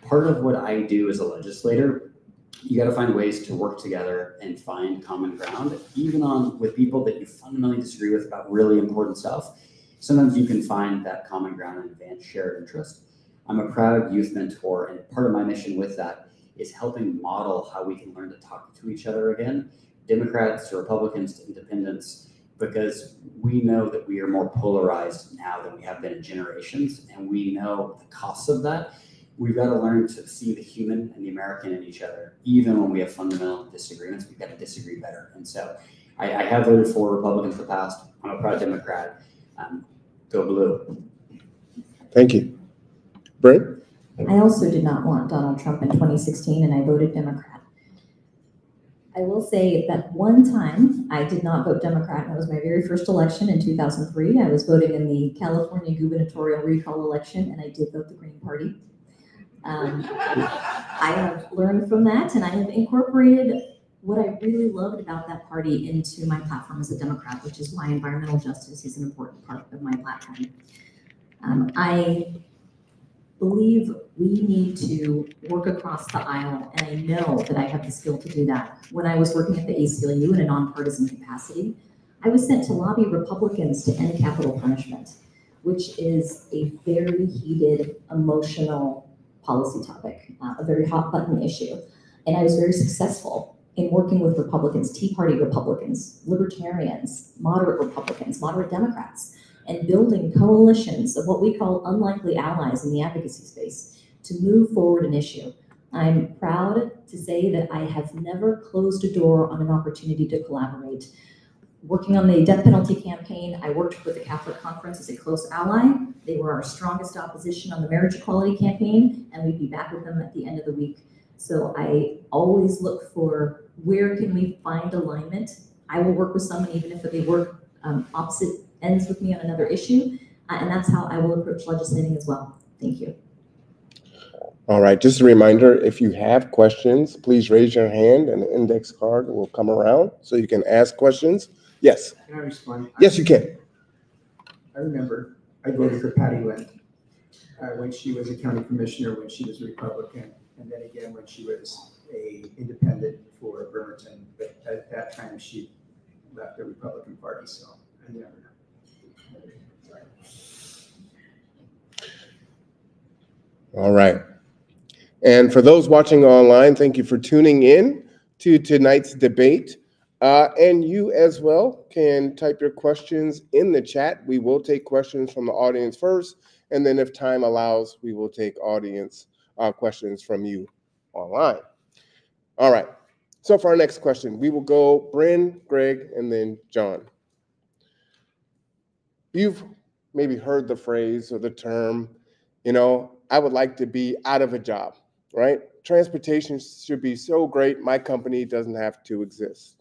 Part of what I do as a legislator, you got to find ways to work together and find common ground, even with people that you fundamentally disagree with about really important stuff. Sometimes you can find that common ground and advance shared interest. I'm a proud youth mentor, and part of my mission with that is helping model how we can learn to talk to each other again, Democrats to Republicans to independents, because we know that we are more polarized now than we have been in generations, and we know the costs of that. We've got to learn to see the human and the American in each other. Even when we have fundamental disagreements, we've got to disagree better. And so I have voted for Republicans in the past. I'm a proud Democrat. Go blue. Thank you. Brynn? I also did not want Donald Trump in 2016, and I voted Democrat. I will say that one time I did not vote Democrat, and it was my very first election in 2003. I was voting in the California gubernatorial recall election, and I did vote the Green Party. I have learned from that, and I have incorporated what I really loved about that party into my platform as a Democrat, which is why environmental justice is an important part of my platform. I believe we need to work across the aisle, and I know that I have the skill to do that. When I was working at the ACLU in a nonpartisan capacity, I was sent to lobby Republicans to end capital punishment, which is a very heated, emotional policy topic, a very hot button issue. And I was very successful in working with Republicans, Tea Party Republicans, libertarians, moderate Republicans, moderate Democrats, and building coalitions of what we call unlikely allies in the advocacy space to move forward an issue. I'm proud to say that I have never closed a door on an opportunity to collaborate. Working on the death penalty campaign, I worked with the Catholic Conference as a close ally. They were our strongest opposition on the marriage equality campaign, and we'd be back with them at the end of the week. So I always look for where can we find alignment. I will work with someone even if they work opposite ends with me on another issue, and that's how I will approach legislating as well. Thank you. All right, just a reminder, if you have questions, please raise your hand and the index card will come around so you can ask questions. Yes. Can I respond? Yes, you can. I remember I voted for Patty Lynn when she was a county commissioner, when she was a Republican, and then again when she was a independent for Bremerton. But at that time, she left the Republican Party, so I never know. Sorry. All right. And for those watching online, thank you for tuning in to tonight's debate. And you as well can type your questions in the chat. We will take questions from the audience first, And then if time allows, we will take audience questions from you online. All right. So for our next question, we will go Brynn, Greg, and then John. You've maybe heard the phrase or the term, I would like to be out of a job, right? Transportation should be so great, my company doesn't have to exist.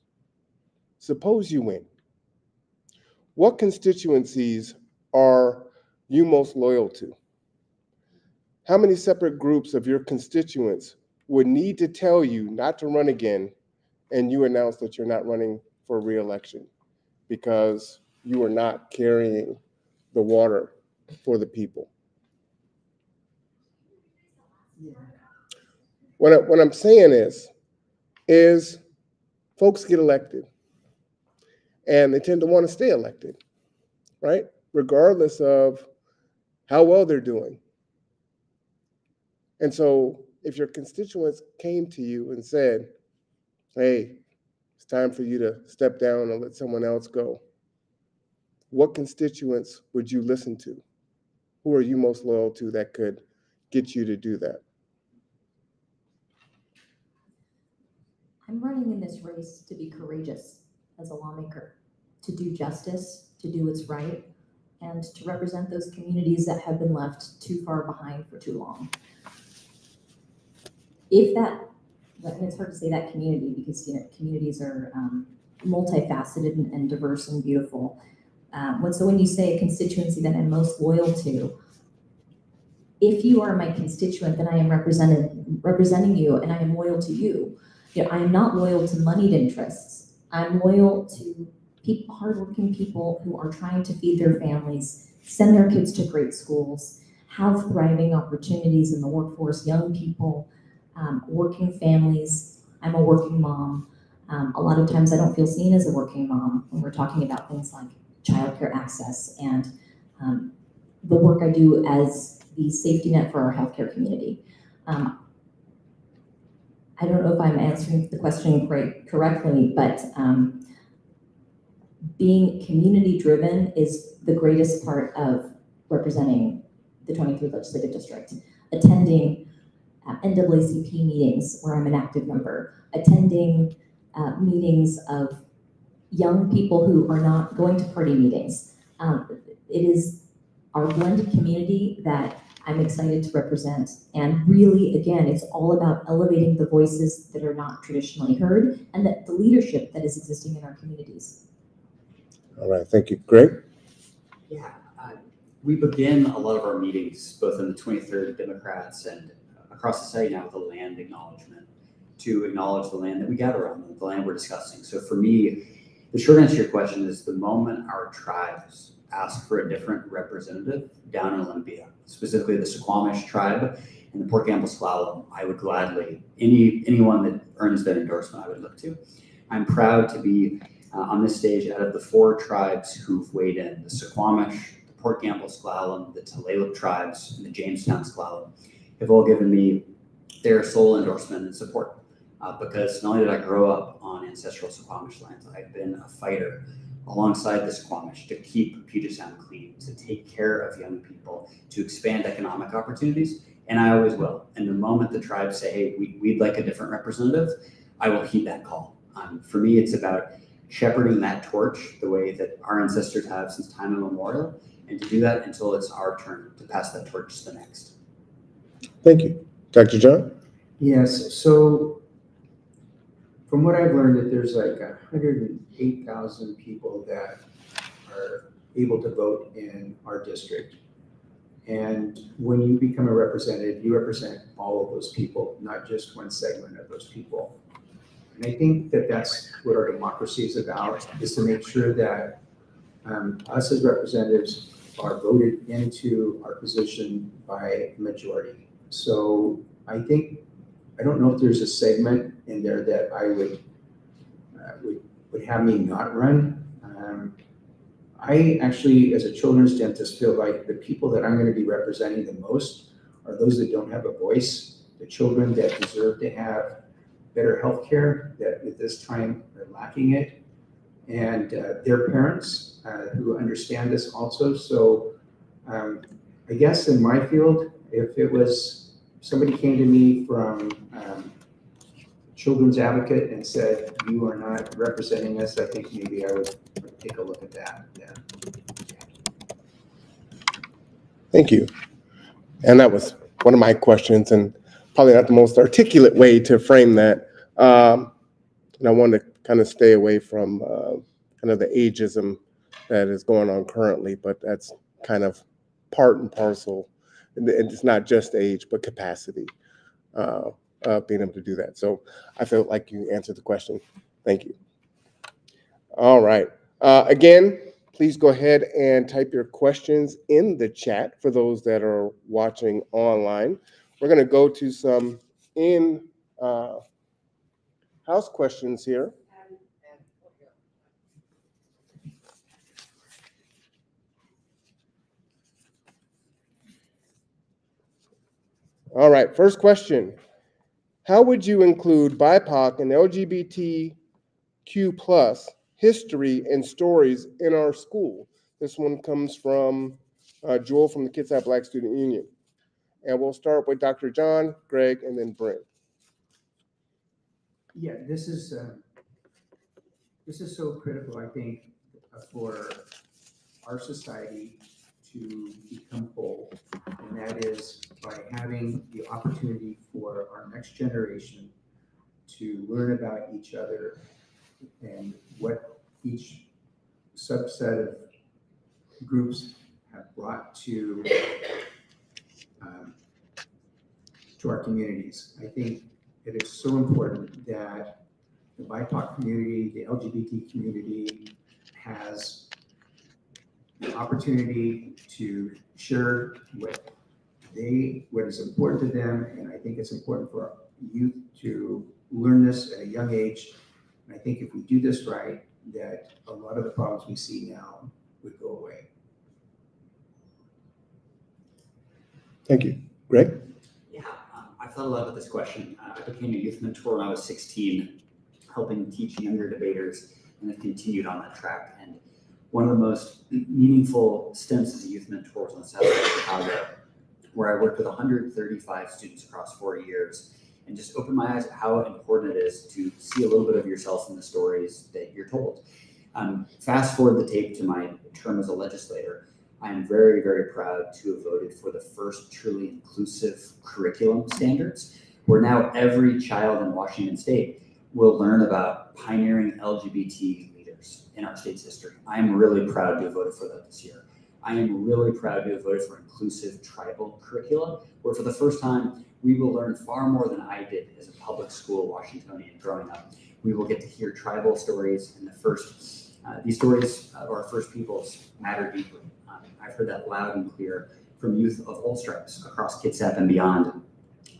Suppose you win. What constituencies are you most loyal to? How many separate groups of your constituents would need to tell you not to run again and you announce that you're not running for re-election because you are not carrying the water for the people? What I'm saying is folks get elected and they tend to want to stay elected, right? Regardless of how well they're doing. And so if your constituents came to you and said, hey, it's time for you to step down and let someone else go, what constituents would you listen to? Who are you most loyal to that could get you to do that? I'm running in this race to be courageous as a lawmaker, to do justice, to do what's right, and to represent those communities that have been left too far behind for too long. It's hard to say that community because communities are multifaceted and diverse and beautiful. So when you say a constituency that I'm most loyal to, if you are my constituent, then I am representing you, and I am loyal to you. I am not loyal to moneyed interests. I'm loyal to hardworking people who are trying to feed their families, send their kids to great schools, have thriving opportunities in the workforce, young people, working families. I'm a working mom. A lot of times I don't feel seen as a working mom when we're talking about things like childcare access and the work I do as the safety net for our healthcare community. I don't know if I'm answering the question correctly, but being community driven is the greatest part of representing the 23rd Legislative District. Attending NAACP meetings where I'm an active member, attending meetings of young people who are not going to party meetings. It is our blended community that I'm excited to represent. And really, again, it's all about elevating the voices that are not traditionally heard and the leadership that is existing in our communities. All right, thank you. Greg? Yeah, we begin a lot of our meetings, both in the 23rd Democrats and across the site now, with a land acknowledgement to acknowledge the land that we gather on, the land we're discussing. So for me, the short answer to your question is the moment our tribes ask for a different representative down in Olympia, specifically the Suquamish tribe and the Port Gamble S'Klallam, I would gladly, anyone that earns that endorsement, I would look to. I'm proud to be on this stage out of the 4 tribes who've weighed in: the Suquamish, the Port Gamble S'Klallam, the Tulalip tribes, and the Jamestown S'Klallam have all given me their sole endorsement and support. Because not only did I grow up on ancestral Suquamish lands, I've been a fighter alongside the Suquamish to keep Puget Sound clean, to take care of young people, to expand economic opportunities, and I always will. And the moment the tribes say, hey, we'd like a different representative, I will heed that call. For me, it's about shepherding that torch the way that our ancestors have since time immemorial, and to do that until it's our turn to pass that torch to the next. Thank you. Dr. John? Yes, so from what I've learned, that there's like 108,000 people that are able to vote in our district. And when you become a representative, you represent all of those people, not just one segment of those people. And I think that that's what our democracy is about, is to make sure that us as representatives are voted into our position by majority. So I don't know if there's a segment in there that I would have me not run. I actually, as a children's dentist, feel like the people that I'm going to be representing the most are those that don't have a voice, the children that deserve to have better health care, that at this time are lacking it, and their parents who understand this also. So I guess in my field, if it was, somebody came to me from Children's Advocate and said, you are not representing us, I think maybe I would take a look at that. Yeah. Thank you. And that was one of my questions, and probably not the most articulate way to frame that. And I want to kind of stay away from kind of the ageism that is going on currently, but that's kind of part and parcel. And it's not just age, but capacity, being able to do that. So I felt like you answered the question. Thank you. All right. Again, please go ahead and type your questions in the chat for those that are watching online. We're going to go to some in-house questions here. All right, first question. How would you include BIPOC and LGBTQ+ history and stories in our school? This one comes from Joel from the Kitsap Black Student Union. And we'll start with Dr. John, Greg, and then Brynn. Yeah, this is so critical, I think, for our society to become whole, and that is by having the opportunity for our next generation to learn about each other and what each subset of groups have brought to our communities. I think it is so important that the BIPOC community, the LGBT community has the opportunity to share what is important to them, and I think it's important for youth to learn this at a young age. And I think if we do this right, that a lot of the problems we see now would go away. Thank you. Greg? Yeah, I thought a lot about this question. I became a youth mentor when I was 16, helping teach younger debaters, and have continued on that track. And one of the most meaningful stints as a youth mentor was on the south side of Chicago, where I worked with 135 students across 4 years, and just opened my eyes at how important it is to see a little bit of yourself in the stories that you're told. Fast forward the tape to my term as a legislator. I am very, very proud to have voted for the first truly inclusive curriculum standards, where now every child in Washington State will learn about pioneering LGBT leaders in our state's history. I am really proud to have voted for that this year. I am really proud to have voted for inclusive tribal curricula, where for the first time, we will learn far more than I did as a public school Washingtonian growing up. We will get to hear tribal stories, and these stories of our first peoples matter deeply. I've heard that loud and clear from youth of all stripes across Kitsap and beyond.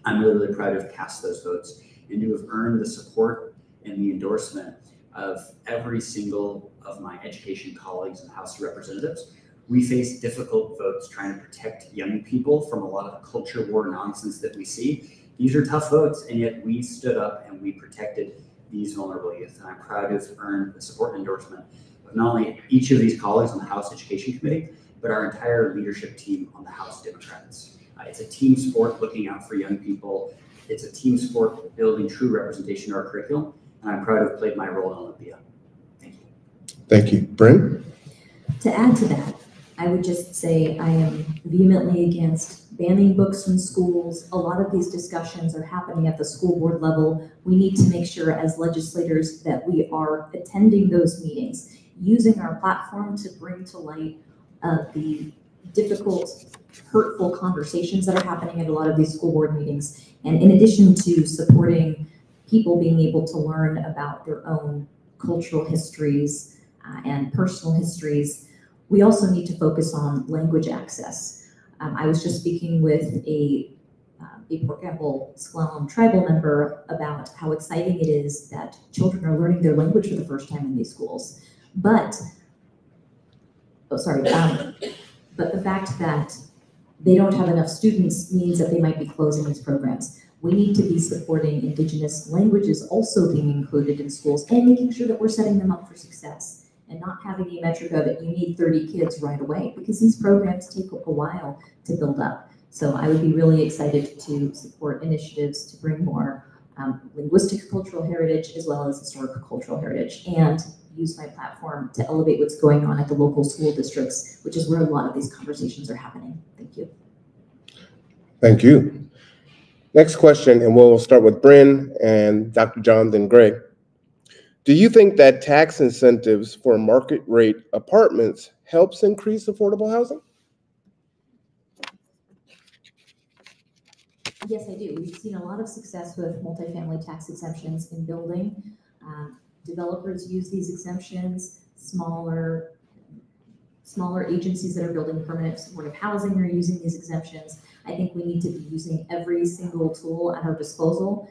I'm really, really proud to have cast those votes and to have earned the support and the endorsement of every single of my education colleagues in the House of Representatives. We face difficult votes trying to protect young people from a lot of the culture war nonsense that we see. These are tough votes, and yet we stood up and we protected these vulnerable youth. And I'm proud to have earned the support and endorsement of not only each of these colleagues on the House Education Committee, but our entire leadership team on the House Democrats. It's a team sport looking out for young people. It's a team sport building true representation of our curriculum, and I'm proud to have played my role in Olympia. Thank you. Thank you. Brynn? To add to that, I would just say I am vehemently against banning books from schools. A lot of these discussions are happening at the school board level. We need to make sure as legislators that we are attending those meetings, using our platform to bring to light the difficult, hurtful conversations that are happening at a lot of these school board meetings. And in addition to supporting people being able to learn about their own cultural histories and personal histories, we also need to focus on language access. I was just speaking with a Port Campbell S'Klallam tribal member about how exciting it is that children are learning their language for the first time in these schools. But the fact that they don't have enough students means that they might be closing these programs. We need to be supporting Indigenous languages also being included in schools and making sure that we're setting them up for success. and not having a metric of it, you need 30 kids right away, because these programs take a while to build up. So I would be really excited to support initiatives to bring more linguistic cultural heritage as well as historical cultural heritage, and use my platform to elevate what's going on at the local school districts, which is where a lot of these conversations are happening. Thank you. Thank you. Next question, and we'll start with Brynn and Dr. John, then Greg. Do you think that tax incentives for market rate apartments helps increase affordable housing? Yes, I do. We've seen a lot of success with multifamily tax exemptions in building. Developers use these exemptions. Smaller agencies that are building permanent supportive housing are using these exemptions. I think we need to be using every single tool at our disposal.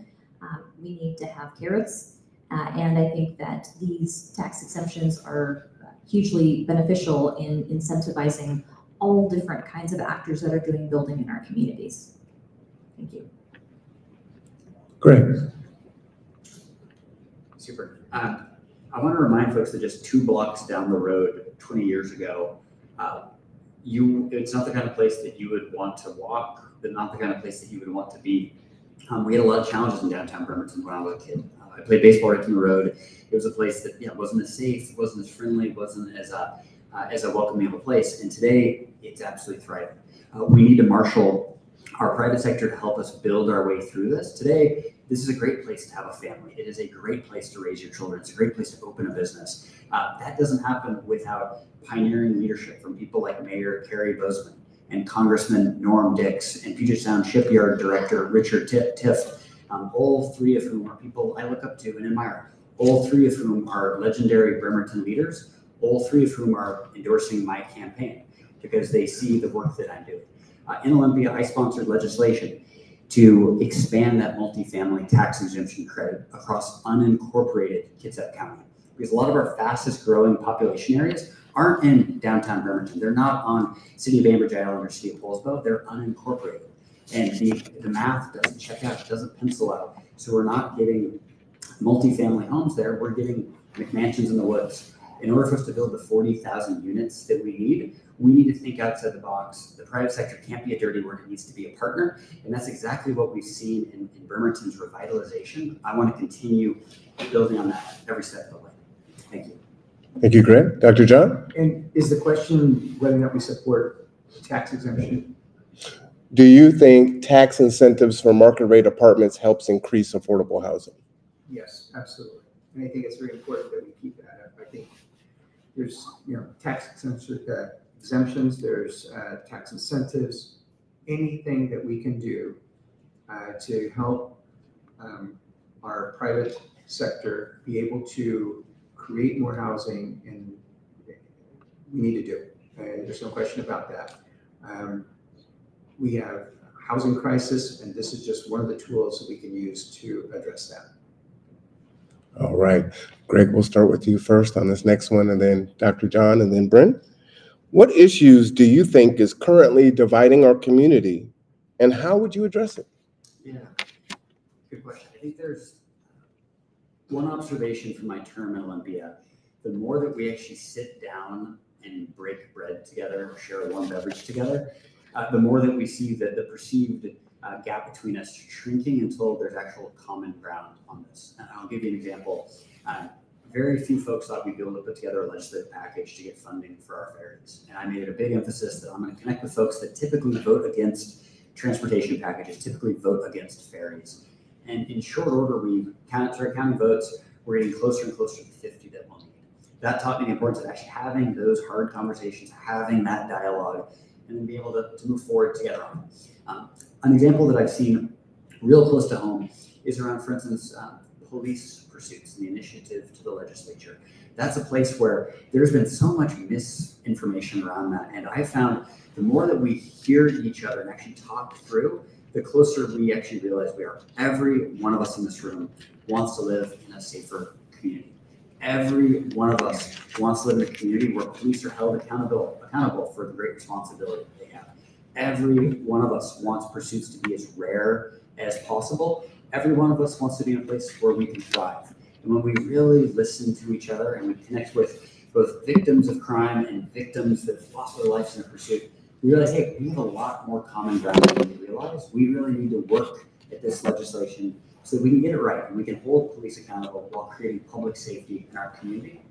We need to have carrots, and I think that these tax exemptions are hugely beneficial in incentivizing all different kinds of actors that are doing building in our communities. Thank you. Great. Super. I want to remind folks that just 2 blocks down the road, 20 years ago, it's not the kind of place that you would want to walk, but not the kind of place that you would want to be. We had a lot of challenges in downtown Bremerton when I was a kid. I played baseball right from the road. It was a place that wasn't as safe, wasn't as friendly, wasn't as a welcoming of a place. And today, it's absolutely thriving. We need to marshal our private sector to help us build our way through this. Today, this is a great place to have a family. It is a great place to raise your children. It's a great place to open a business. That doesn't happen without pioneering leadership from people like Mayor Carrie Bozeman and Congressman Norm Dix and Puget Sound Shipyard Director Richard Tift, all 3 of whom are people I look up to and admire, all 3 of whom are legendary Bremerton leaders, all 3 of whom are endorsing my campaign because they see the work that I'm doing. In Olympia, I sponsored legislation to expand that multifamily tax exemption credit across unincorporated Kitsap County, because a lot of our fastest growing population areas aren't in downtown Bremerton. They're not on City of Bainbridge Island or City of Hillsborough. They're unincorporated. And the math doesn't check out, it doesn't pencil out. So we're not getting multifamily homes there. We're getting McMansions in the woods. In order for us to build the 40,000 units that we need to think outside the box. The private sector can't be a dirty word. It needs to be a partner. And that's exactly what we've seen in Bremerton's revitalization. I want to continue building on that every step of the way. Thank you. Thank you, Greg. Dr. John? And is the question whether or not we support tax exemption? Do you think tax incentives for market rate apartments helps increase affordable housing? Yes, absolutely. And I think it's very important that we keep that up. I think there's, tax exemptions, there's tax incentives, anything that we can do to help our private sector be able to create more housing, and we need to do it. And there's no question about that. We have a housing crisis, and this is just one of the tools that we can use to address that. All right. Greg, we'll start with you first on this next one, and then Dr. John, and then Brynn. What issues do you think is currently dividing our community, and how would you address it? Yeah, good question. I think there's one observation from my term in Olympia. The more that we actually sit down and break bread together, or share one beverage together, the more that we see that the perceived gap between us shrinking until there's actual common ground on this. And I'll give you an example. Very few folks thought we'd be able to put together a legislative package to get funding for our ferries. And I made it a big emphasis that I'm going to connect with folks that typically vote against transportation packages, typically vote against ferries. And in short order, we started counting votes. We're getting closer and closer to 50 that we'll need. That taught me the importance of actually having those hard conversations, having that dialogue, and then be able to move forward together on it. An example that I've seen real close to home is around, for instance, police pursuits and the initiative to the legislature. That's a place where there's been so much misinformation around that. And I found the more that we hear each other and actually talk through, the closer we actually realize we are. Every one of us in this room wants to live in a safer community. Every one of us wants to live in a community where police are held accountable for the great responsibility they have. Every one of us wants pursuits to be as rare as possible. Every one of us wants to be in a place where we can thrive. And when we really listen to each other and we connect with both victims of crime and victims that lost their lives in the pursuit, we realized, hey, we have a lot more common ground than we realize. We really need to work at this legislation so that we can get it right and we can hold police accountable while creating public safety in our community.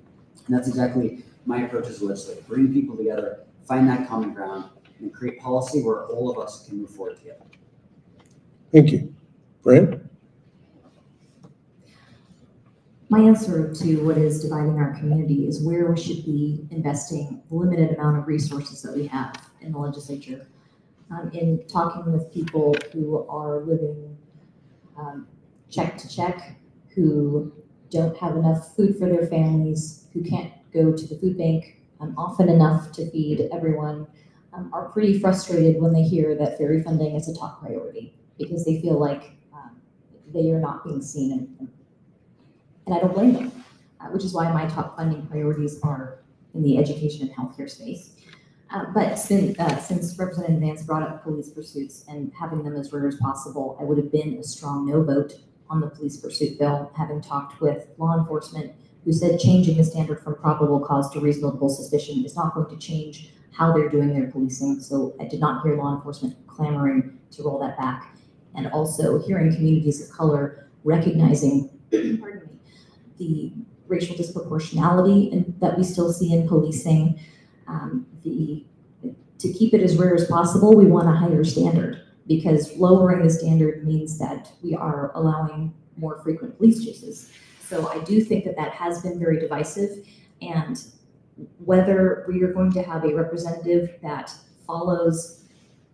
And that's exactly my approach as a legislator: bring people together, find that common ground, and create policy where all of us can move forward together. Thank you. Brynn? My answer to what is dividing our community is where we should be investing the limited amount of resources that we have in the legislature. In talking with people who are living check to check, who don't have enough food for their families, who can't go to the food bank often enough to feed everyone, are pretty frustrated when they hear that ferry funding is a top priority, because they feel like they are not being seen. And I don't blame them, which is why my top funding priorities are in the education and healthcare space. But since Representative Nance brought up police pursuits and having them as rare as possible, I would have been a strong no vote on the police pursuit bill, having talked with law enforcement who said changing the standard from probable cause to reasonable suspicion is not going to change how they're doing their policing. So I did not hear law enforcement clamoring to roll that back. And also hearing communities of color recognizing, pardon me, the racial disproportionality that we still see in policing. To keep it as rare as possible, we want a higher standard, because lowering the standard means that we are allowing more frequent police chases. So I do think that has been very divisive, and whether we are going to have a representative that follows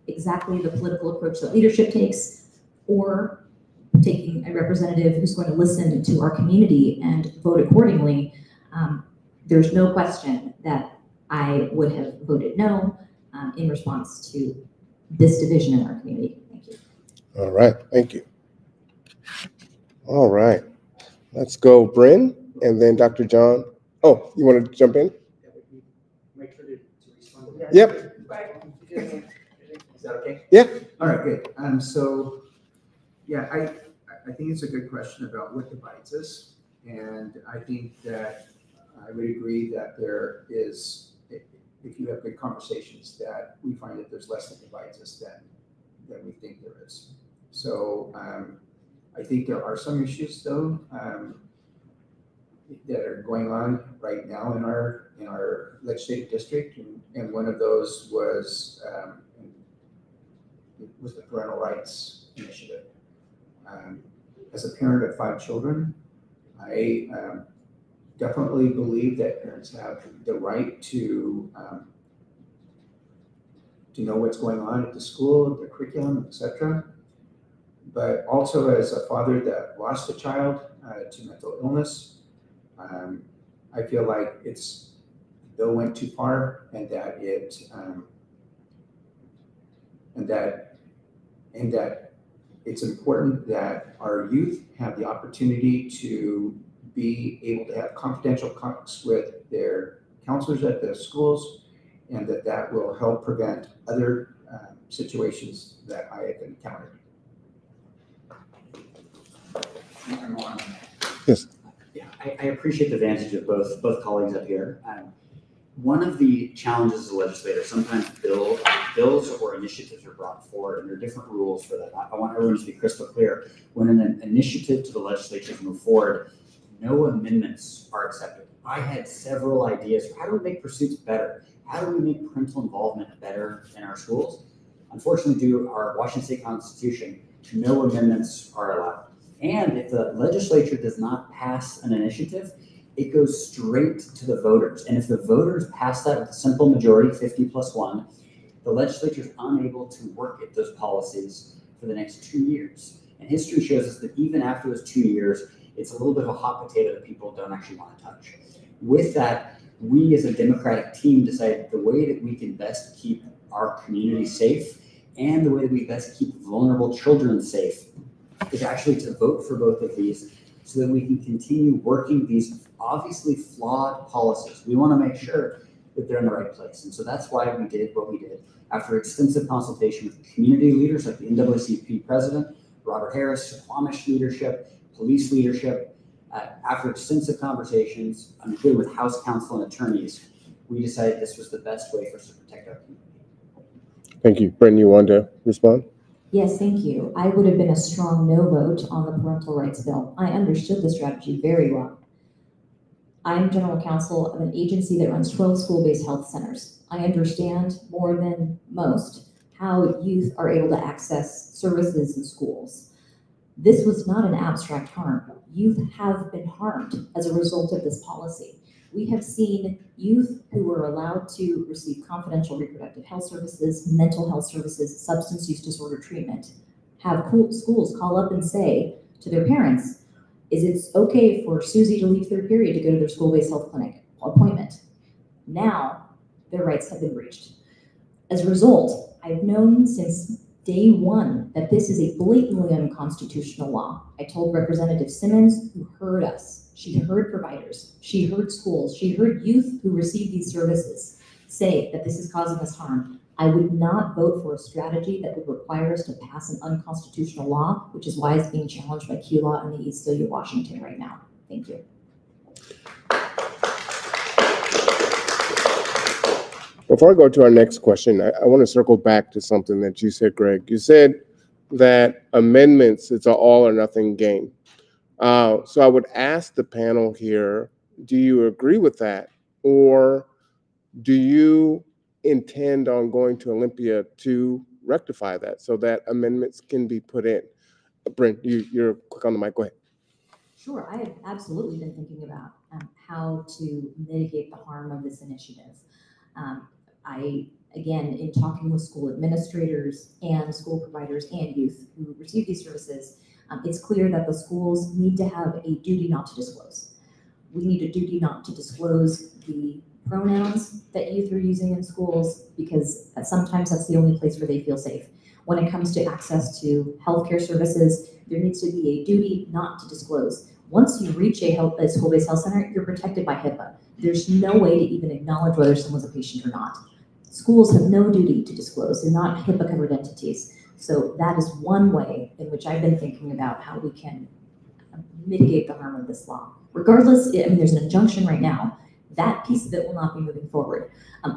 exactly the political approach that leadership takes, or taking a representative who's going to listen to our community and vote accordingly, there's no question that I would have voted no in response to this division in our community. Thank you. All right, thank you. All right, let's go Brynn, and then Dr. John. Oh, you want to jump in? Make sure to respond to that. Yep. Is that okay? Yeah. All right, good. So, yeah, I think it's a good question about what divides us, and I think that I would agree that there is, if you have good conversations, that we find that there's less that divides us than we think there is. So I think there are some issues though that are going on right now in our legislative district, and one of those was the parental rights initiative. As a parent of 5 children, I definitely believe that parents have the right to know what's going on at the school, the curriculum, etc. But also, as a father that lost a child to mental illness, I feel like the bill went too far, and that it's important that our youth have the opportunity to be able to have confidential talks with their counselors at the schools, and that will help prevent other situations that I have encountered. Yes. Yeah, I appreciate the vantage of both colleagues up here. One of the challenges as a legislator, sometimes bills or initiatives are brought forward, and there are different rules for that. I want everyone to be crystal clear. When an initiative to the legislature is moved forward, no amendments are accepted. I had several ideas for how do we make pursuits better? How do we make parental involvement better in our schools? Unfortunately, due to our Washington State Constitution, no amendments are allowed. And if the legislature does not pass an initiative, it goes straight to the voters. And if the voters pass that with a simple majority, 50+1, the legislature is unable to work at those policies for the next 2 years. And history shows us that even after those 2 years, it's a little bit of a hot potato that people don't actually want to touch. With that, we as a Democratic team decided the way that we can best keep our community safe and the way that we best keep vulnerable children safe is actually to vote for both of these so that we can continue working these obviously flawed policies. We want to make sure that they're in the right place. And so that's why we did what we did. After extensive consultation with community leaders like the NAACP president, Robert Harris, Squamish leadership, police leadership, After extensive conversations, including with House counsel and attorneys, we decided this was the best way for us to protect our community. Thank you. Brynn, you want to respond? Yes, thank you. I would have been a strong no vote on the parental rights bill. I understood the strategy very well. I'm general counsel of an agency that runs 12 school-based health centers. I understand more than most how youth are able to access services in schools. This was not an abstract harm. Youth have been harmed as a result of this policy. We have seen youth who were allowed to receive confidential reproductive health services, mental health services, substance use disorder treatment, have schools call up and say to their parents, is it okay for Susie to leave third period to go to their school-based health clinic appointment? Now, their rights have been breached. As a result, I've known since day one that this is a blatantly unconstitutional law. I told Representative Simmons, who heard us. She heard providers, she heard schools, she heard youth who receive these services say that this is causing us harm. I would not vote for a strategy that would require us to pass an unconstitutional law, which is why it's being challenged by Q Law in the ACLU of Washington right now. Thank you. Before I go to our next question, I want to circle back to something that you said, Greg. You said that amendments, it's an all or nothing game. So I would ask the panel here, do you agree with that? Or do you intend on going to Olympia to rectify that so that amendments can be put in? Brynn, you're quick on the mic, go ahead. Sure, I have absolutely been thinking about how to mitigate the harm of this initiative. Again, in talking with school administrators and school providers and youth who receive these services, it's clear that the schools need to have a duty not to disclose. We need a duty not to disclose the pronouns that youth are using in schools because sometimes that's the only place where they feel safe. When it comes to access to healthcare services, there needs to be a duty not to disclose. Once you reach a school-based health center, you're protected by HIPAA. There's no way to even acknowledge whether someone's a patient or not. Schools have no duty to disclose. They're not HIPAA-covered entities. So that is one way in which I've been thinking about how we can mitigate the harm of this law. Regardless, I mean, there's an injunction right now. That piece of it will not be moving forward.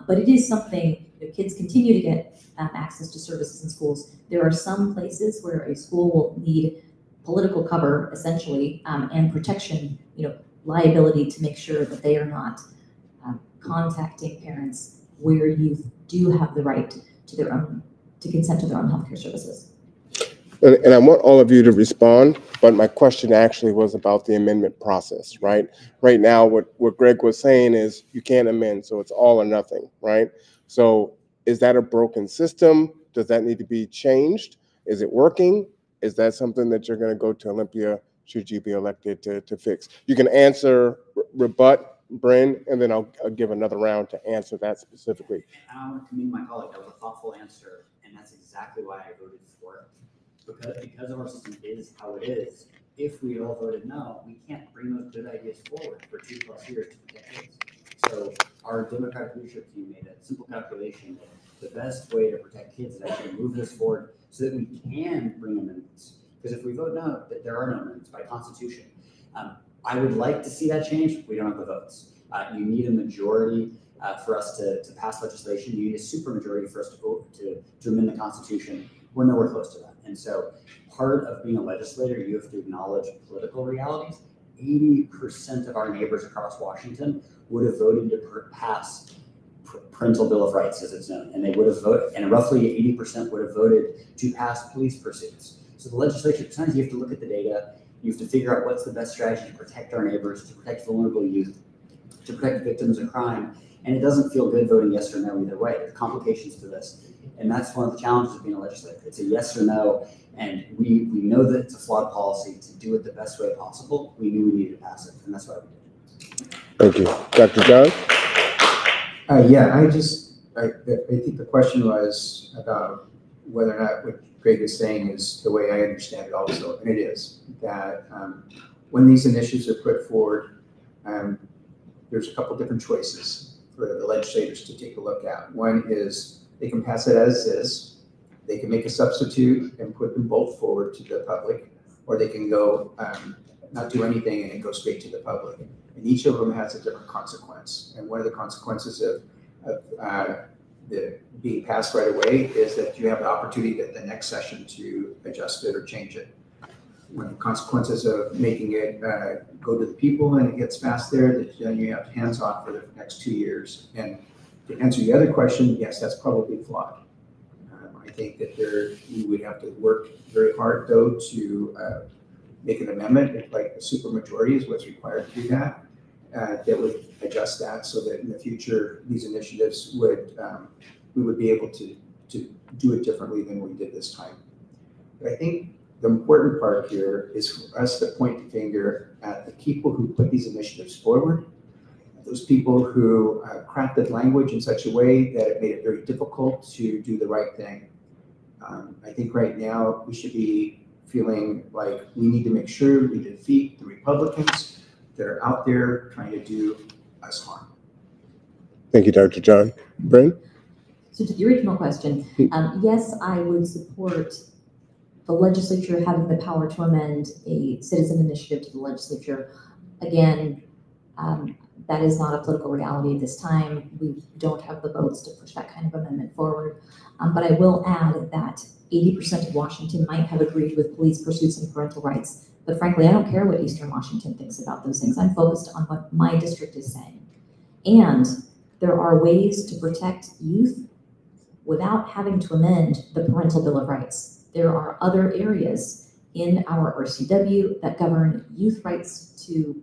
But it is something, kids continue to get access to services in schools. There are some places where a school will need political cover, essentially, and protection, liability to make sure that they are not contacting parents where youth do have the right to consent to their own healthcare services. And I want all of you to respond, but my question actually was about the amendment process, right? Right now, what Greg was saying is you can't amend, so it's all or nothing, right? So is that a broken system? Does that need to be changed? Is it working? Is that something that you're going to go to Olympia, should you be elected, to fix? You can answer, rebut, Brynn, and then I'll give another round to answer that specifically. And I want to commend my colleague. That was a thoughtful answer, and that's exactly why I voted for it. Because our system is how it is, if we all voted no, we can't bring those good ideas forward for 2+ years to protect kids. So our Democratic leadership team made a simple calculation that the best way to protect kids is actually move this forward so that we can bring amendments. Because if we vote no, there are no amendments by Constitution. I would like to see that change. We don't have the votes. You need a majority for us to pass legislation. You need a supermajority for us to vote to amend the Constitution. We're nowhere close to that. And so part of being a legislator, you have to acknowledge political realities. 80% of our neighbors across Washington would have voted to pass parental bill of rights, as it's known, and they would have voted, and roughly 80% would have voted to pass police pursuits. So the legislature, sometimes you have to look at the data, you have to figure out what's the best strategy to protect our neighbors, to protect vulnerable youth, to protect victims of crime, and it doesn't feel good voting yes or no either way. There's complications to this, and that's one of the challenges of being a legislator. It's a yes or no, and we know that it's a flawed policy. To do it the best way possible, we knew we needed to pass it, and that's why we did it. Thank you. Dr. John? Yeah, I think the question was about whether or not what Greg is saying is the way I understand it also, and it is, that when these initiatives are put forward, there's a couple different choices for the legislators to take a look at. One is they can pass it as is, they can make a substitute and put them both forward to the public, or they can go not do anything and it goes straight to the public. And each of them has a different consequence. And one of the consequences of the being passed right away is that you have the opportunity at the next session to adjust it or change it. When the consequences of making it go to the people and it gets passed there, then you have hands off for the next 2 years. And to answer the other question, yes, that's probably flawed. I think that you would have to work very hard, though, to make an amendment, like a supermajority is what's required to do that, that would adjust that so that in the future, these initiatives would, we would be able to do it differently than we did this time. But I think the important part here is for us to point the finger at the people who put these initiatives forward, those people who crafted language in such a way that it made it very difficult to do the right thing. I think right now we should be feeling like we need to make sure we defeat the Republicans that are out there trying to do us harm. Thank you, Dr. John. Brynn? So to the original question, yes, I would support the legislature having the power to amend a citizen initiative to the legislature. Again, that is not a political reality at this time. We don't have the votes to push that kind of amendment forward. But I will add that 80% of Washington might have agreed with police pursuits and parental rights. But frankly, I don't care what Eastern Washington thinks about those things. I'm focused on what my district is saying. And there are ways to protect youth without having to amend the Parental Bill of Rights. There are other areas in our RCW that govern youth rights to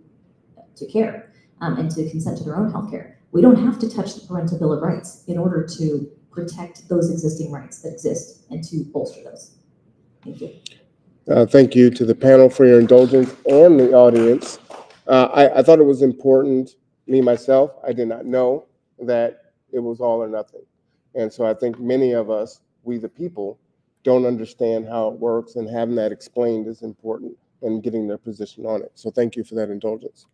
care and to consent to their own health care. We don't have to touch the Parental Bill of Rights in order to protect those existing rights that exist and to bolster those. Thank you. Thank you to the panel for your indulgence and the audience. I thought it was important, me, myself, I did not know that it was all or nothing. And so I think many of us, we the people, don't understand how it works, and having that explained is important and getting their position on it. So thank you for that indulgence.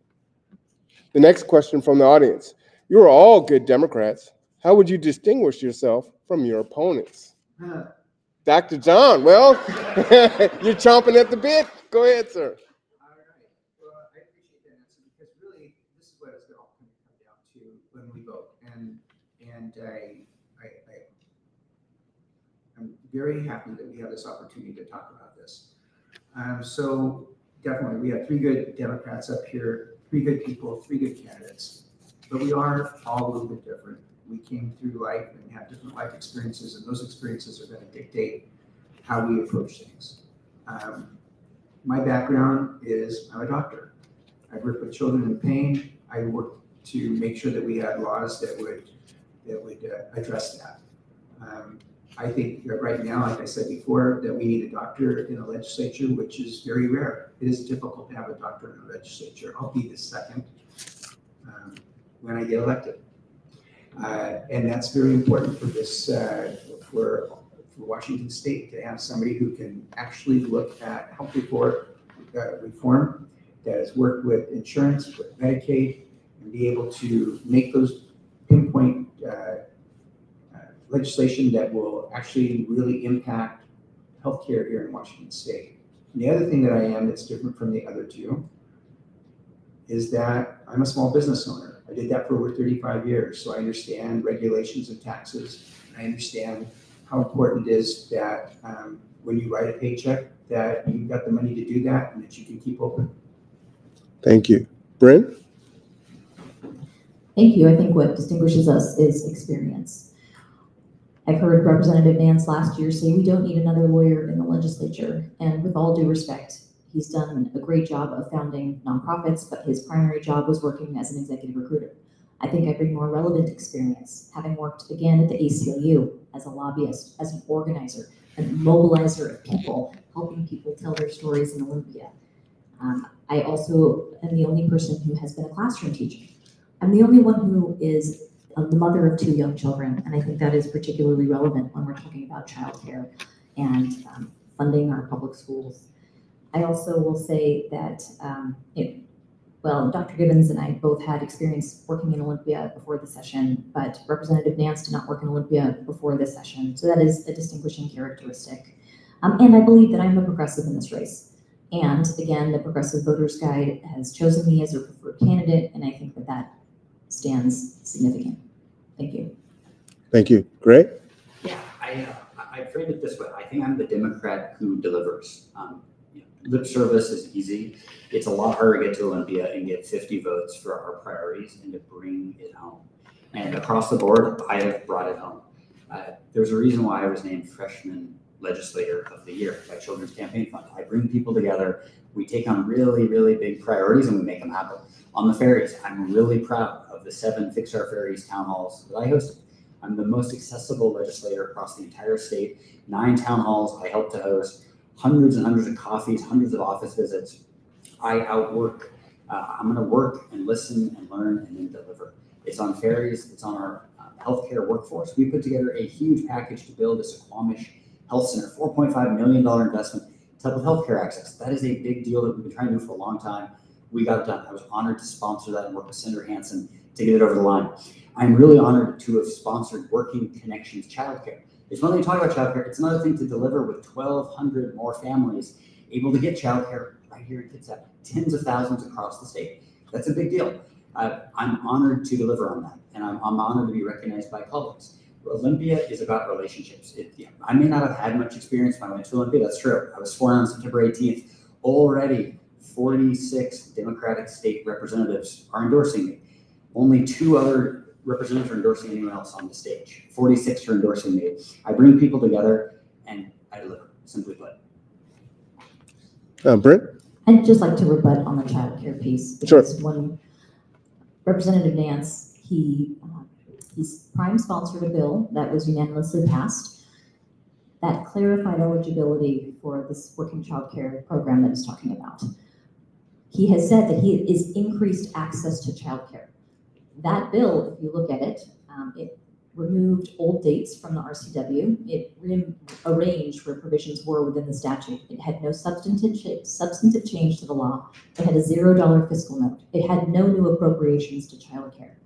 The next question from the audience. You are all good Democrats. How would you distinguish yourself from your opponents? Dr. John, well, you're chomping at the bit. Go ahead, sir. All right. Well, I appreciate that answer because really this is what it's going to all come down to when we vote. And I'm very happy that we have this opportunity to talk about this. So definitely, we have 3 good Democrats up here, 3 good people, 3 good candidates, but we are all a little bit different. We came through life and have different life experiences, and those experiences are going to dictate how we approach things. My background is I'm a doctor. I've worked with children in pain. I worked to make sure that we had laws that would address that. I think that right now, like I said before, that we need a doctor in the legislature, which is very rare. It is difficult to have a doctor in the legislature. I'll be the second when I get elected. And that's very important for this, for Washington State to have somebody who can actually look at health reform that has worked with insurance, with Medicaid, and be able to make those pinpoint legislation that will actually really impact healthcare here in Washington State. And the other thing that I am that's different from the other 2 is that I'm a small business owner. I did that for over 35 years, so I understand regulations and taxes. I understand how important it is that when you write a paycheck, that you've got the money to do that and that you can keep open. Thank you. Brynn? Thank you. I think what distinguishes us is experience. I've heard Representative Nance last year say we don't need another lawyer in the legislature, and with all due respect, he's done a great job of founding nonprofits, but his primary job was working as an executive recruiter. I think I bring more relevant experience, having worked again at the ACLU as a lobbyist, as an organizer, a mobilizer of people, helping people tell their stories in Olympia. I also am the only person who has been a classroom teacher. I'm the only one who is the mother of 2 young children, and I think that is particularly relevant when we're talking about childcare and funding our public schools. I also will say that, well, Dr. Gibbons and I both had experience working in Olympia before the session, but Representative Nance did not work in Olympia before this session, so that is a distinguishing characteristic. And I believe that I'm a progressive in this race. And again, the Progressive Voters Guide has chosen me as a preferred candidate, and I think that that stands significant. Thank you. Thank you. Great. Yeah, I framed it this way. I think I'm the Democrat who delivers. Lip service is easy. It's a lot harder to get to Olympia and get 50 votes for our priorities and to bring it home. And across the board, I have brought it home. There's a reason why I was named Freshman Legislator of the Year by Children's Campaign Fund. I bring people together. We take on really, really big priorities and we make them happen. On the ferries, I'm really proud of the 7 Fix Our Ferries town halls that I hosted. I'm the most accessible legislator across the entire state. 9 town halls I helped to host, hundreds and hundreds of coffees, hundreds of office visits. I outwork. I'm going to work and listen and learn and then deliver. It's on ferries. It's on our healthcare workforce. We put together a huge package to build a Suquamish Health Center, $4.5 million investment to help with healthcare access. That is a big deal that we've been trying to do for a long time. We got it done. I was honored to sponsor that and work with Senator Hansen to get it over the line. I'm really honored to have sponsored Working Connections Childcare. It's one thing to talk about childcare. It's another thing to deliver with 1,200 more families able to get childcare right here in Kitsap, tens of thousands across the state. That's a big deal. I'm honored to deliver on that, and I'm honored to be recognized by colleagues. Olympia is about relationships. I may not have had much experience when I went to Olympia. That's true. I was sworn on September 18th. Already 46 Democratic state representatives are endorsing me. Only 2 other representatives are endorsing anyone else on the stage. 46 are endorsing me. I bring people together and I deliver, simply put. Brynn? I'd just like to rebut on the child care piece. Because Sure. when Representative Nance, he's prime sponsored a bill that was unanimously passed that clarified eligibility for this working child care program that he's talking about. He has said that he is increased access to child care. That bill, if you look at it, it removed old dates from the RCW. It rearranged where provisions were within the statute. It had no substantive change to the law. It had a $0 fiscal note. It had no new appropriations to child care.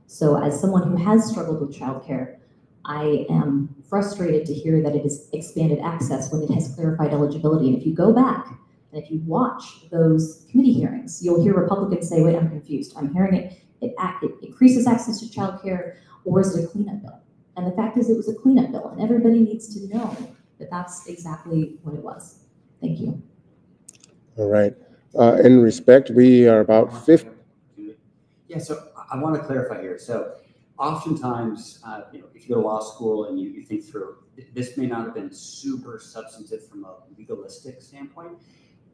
So as someone who has struggled with child care, I am frustrated to hear that it has expanded access when it has clarified eligibility. And if you go back and if you watch those committee hearings, you'll hear Republicans say, wait, I'm confused. I'm hearing it increases access to child care, or is it a cleanup bill? And the fact is it was a cleanup bill, and everybody needs to know that that's exactly what it was. Thank you. All right. In respect, we are about 50. Yeah, so I want to clarify here. So oftentimes, if you go to law school and you think through, this may not have been super substantive from a legalistic standpoint,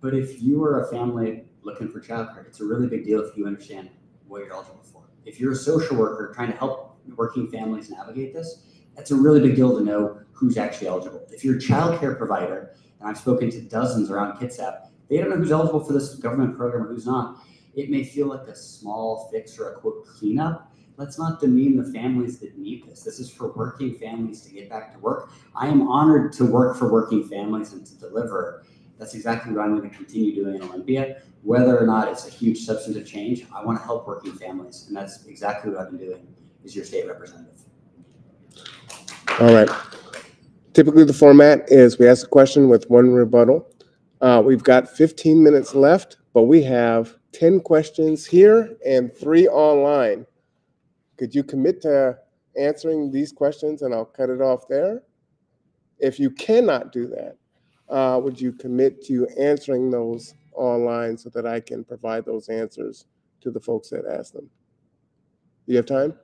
but if you are a family looking for childcare, it's a really big deal if you understand what you're eligible for. If you're a social worker trying to help working families navigate this, that's a really big deal to know who's actually eligible. If you're a child care provider, and I've spoken to dozens around Kitsap, they don't know who's eligible for this government program or who's not. It may feel like a small fix or a quote cleanup. Let's not demean the families that need this. This is for working families to get back to work. I am honored to work for working families and to deliver. That's exactly what I'm going to continue doing in Olympia. Whether or not it's a huge substantive change, I want to help working families. And that's exactly what I've been doing as your state representative. All right. Typically, the format is we ask a question with 1 rebuttal. We've got 15 minutes left, but we have 10 questions here and 3 online. Could you commit to answering these questions and I'll cut it off there? If you cannot do that, would you commit to answering those online so that I can provide those answers to the folks that asked them? Do you have time?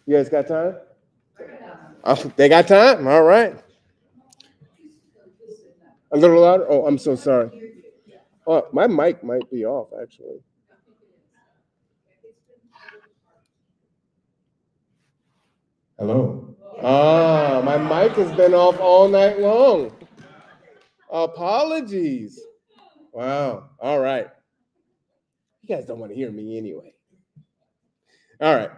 You guys got time? Oh, they got time? All right. A little louder? Oh, I'm so sorry. Oh, my mic might be off, actually. Hello. My mic has been off all night long. Apologies. Wow. All right. You guys don't want to hear me anyway. All right.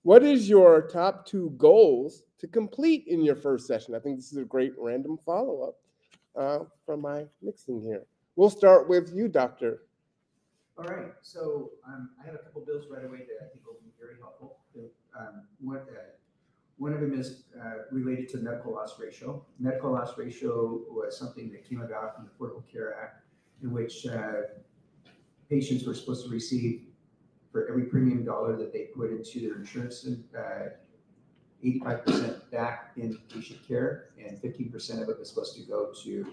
What is your top 2 goals to complete in your first session? I think this is a great random follow-up from my mixing here. We'll start with you, Doctor. All right, so I have a couple bills right away that I think will be very helpful. One of them is related to medical loss ratio. Medical loss ratio was something that came about in the Affordable Care Act in which patients were supposed to receive, for every premium dollar that they put into their insurance, 85% back in patient care, and 15% of it was supposed to go to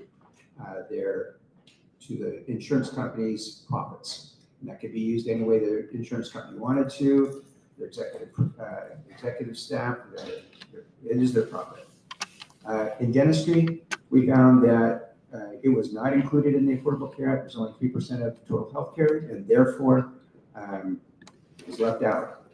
the insurance company's profits. And that could be used any way the insurance company wanted to, their executive staff, it is their profit. In dentistry, we found that it was not included in the Affordable Care Act. It was only 3% of total health care, and therefore was left out.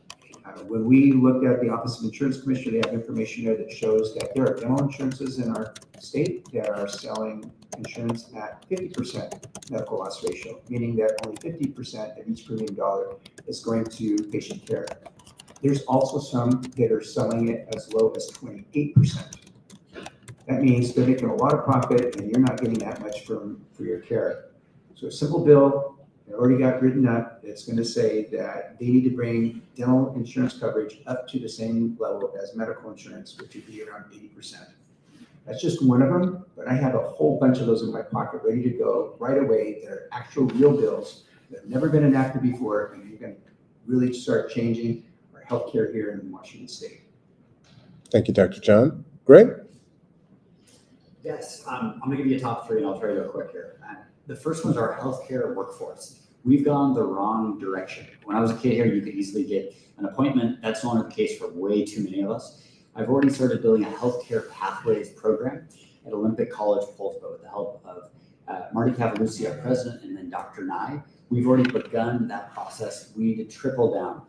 When we looked at the Office of Insurance Commissioner, they have information there that shows that there are dental insurances in our state that are selling insurance at 50% medical loss ratio, meaning that only 50% of each premium dollar is going to patient care. There's also some that are selling it as low as 28%. That means they're making a lot of profit and you're not getting that much for your care. So a simple bill, it already got written up. It's going to say that they need to bring dental insurance coverage up to the same level as medical insurance, which would be around 80%. That's just one of them, but I have a whole bunch of those in my pocket ready to go right away that are actual real bills that have never been enacted before, and you're going to really start changing our healthcare here in Washington State. Thank you, Dr. John. Greg? Yes, I'm going to give you a top three, and I'll try to go quick here. The first one's our healthcare workforce. We've gone the wrong direction. When I was a kid here, you could easily get an appointment. That's no longer the case for way too many of us. I've already started building a healthcare pathways program at Olympic College, Polsbo, with the help of Marty Cavalucci, our president, and then Dr. Nye. We've already begun that process. We need to triple down.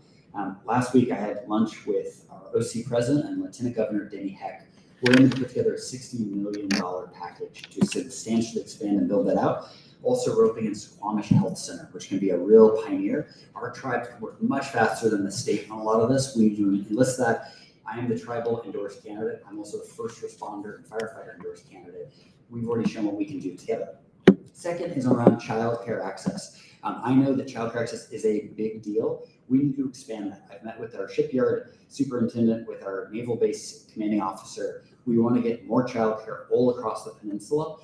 Last week, I had lunch with our OC president and Lieutenant Governor Denny Heck. We're going to put together a $60 million package to substantially expand and build that out. Also roping in Squamish Health Center, which can be a real pioneer. Our tribe can work much faster than the state on a lot of this. We do enlist that. I am the tribal endorsed candidate. I'm also the first responder and firefighter endorsed candidate. We've already shown what we can do together. Second is around child care access. I know that child care access is a big deal. We need to expand that. I've met with our shipyard superintendent, with our naval base commanding officer. We want to get more child care all across the peninsula,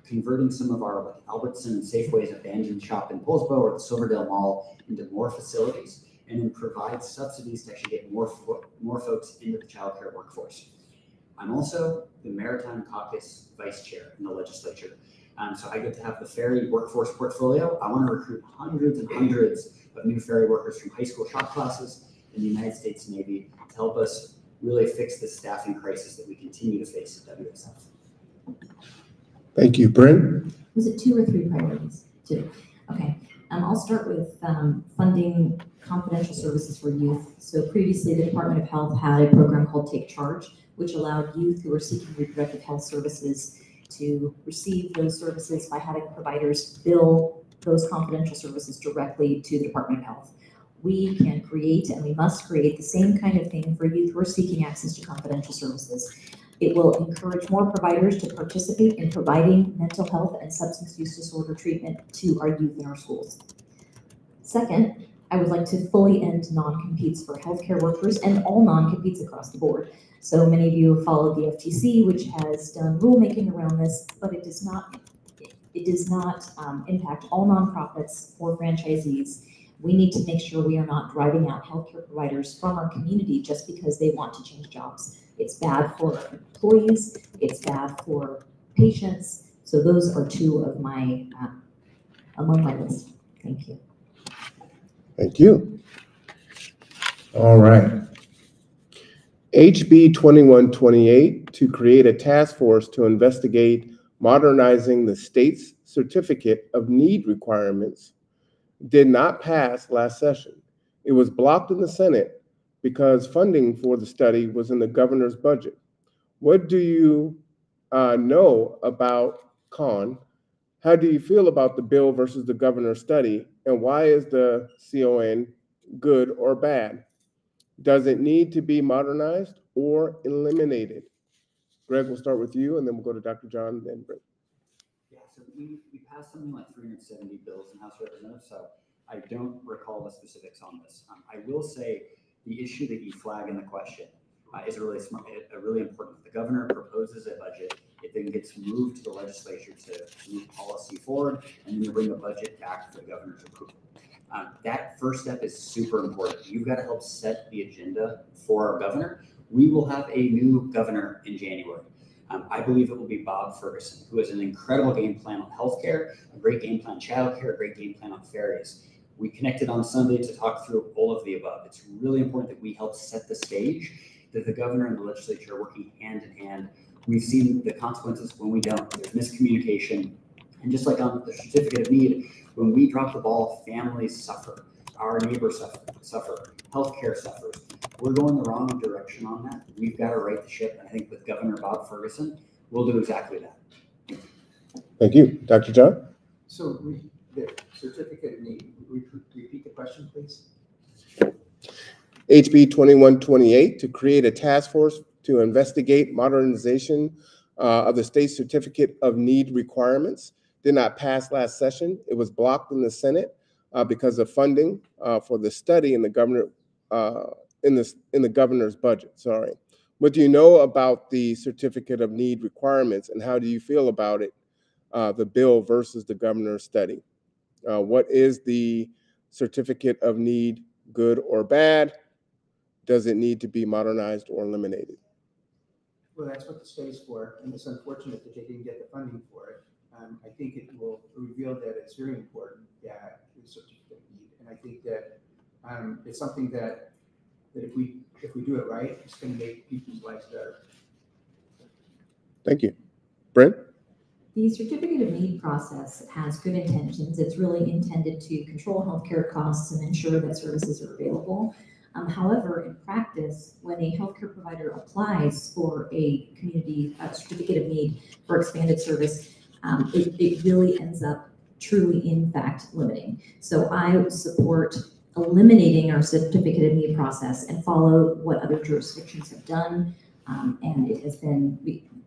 converting some of our Albertson and Safeway's abandoned shop in Polsbo or the Silverdale Mall into more facilities, and then provide subsidies to actually get more folks into the child care workforce. I'm also the Maritime Caucus Vice Chair in the legislature. So I get to have the ferry workforce portfolio. I want to recruit hundreds and hundreds of new ferry workers from high school shop classes in the United States Navy to help us really fix the staffing crisis that we continue to face at WSF. Thank you, Brynn. Was it 2 or 3 priorities? 2. Okay. I'll start with funding confidential services for youth. So previously, the Department of Health had a program called Take Charge, which allowed youth who are seeking reproductive health services to receive those services by having providers bill those confidential services directly to the Department of Health. We can create, and we must create, the same kind of thing for youth who are seeking access to confidential services. It will encourage more providers to participate in providing mental health and substance use disorder treatment to our youth in our schools. Second, I would like to fully end non-competes for healthcare workers and all non-competes across the board. So many of you have followed the FTC, which has done rulemaking around this, but it does not impact all nonprofits or franchisees. We need to make sure we are not driving out healthcare providers from our community just because they want to change jobs. It's bad for employees, it's bad for patients. So those are 2 of my, among my list. Thank you. Thank you. All right. HB 2128 to create a task force to investigate modernizing the state's certificate of need requirements did not pass last session. It was blocked in the Senate because funding for the study was in the governor's budget. What do you know about CON? How do you feel about the bill versus the governor's study? And why is the CON good or bad? Does it need to be modernized or eliminated? Greg, we'll start with you, and then we'll go to Dr. John, then Brynn. Yeah, so we passed something like 370 bills in House of Representatives, so I don't recall the specifics on this. I will say the issue that you flag in the question is really smart, really important. The governor proposes a budget It then gets moved to the legislature to move policy forward, and then you bring a budget back for the governor's approval. That first step is super important. You've got to help set the agenda for our governor. We will have a new governor in January. I believe it will be Bob Ferguson, who has an incredible game plan on healthcare, a great game plan on childcare, a great game plan on ferries. We connected on Sunday to talk through all of the above. It's really important that we help set the stage, that the governor and the legislature are working hand in hand. We've seen the consequences when we don't. There's miscommunication. And just like on the certificate of need, when we drop the ball, families suffer, our neighbors suffer, healthcare suffers. We're going the wrong direction on that. We've got to right the ship. And I think with Governor Bob Ferguson, we'll do exactly that. Thank you. Dr. John? So the certificate of need, repeat the question, please. HB 2128 to create a task force to investigate modernization of the state certificate of need requirements did not pass last session. It was blocked in the Senate because of funding for the study in the governor in the governor's budget. Sorry. What do you know about the certificate of need requirements, and how do you feel about it, the bill versus the governor's study? What is the certificate of need, good or bad? Does it need to be modernized or eliminated? Well, that's what the study's for, and it's unfortunate that they didn't get the funding for it. I think it will reveal that it's very important that the certificate of need, and I think that it's something that if we do it right, it's going to make people's lives better. Thank you. Brynn? The certificate of need process has good intentions. It's really intended to control healthcare costs and ensure that services are available. However, in practice, when a healthcare provider applies for a community certificate of need for expanded service, it really ends up truly, in fact, limiting. So I would support eliminating our certificate of need process and follow what other jurisdictions have done. And it has been,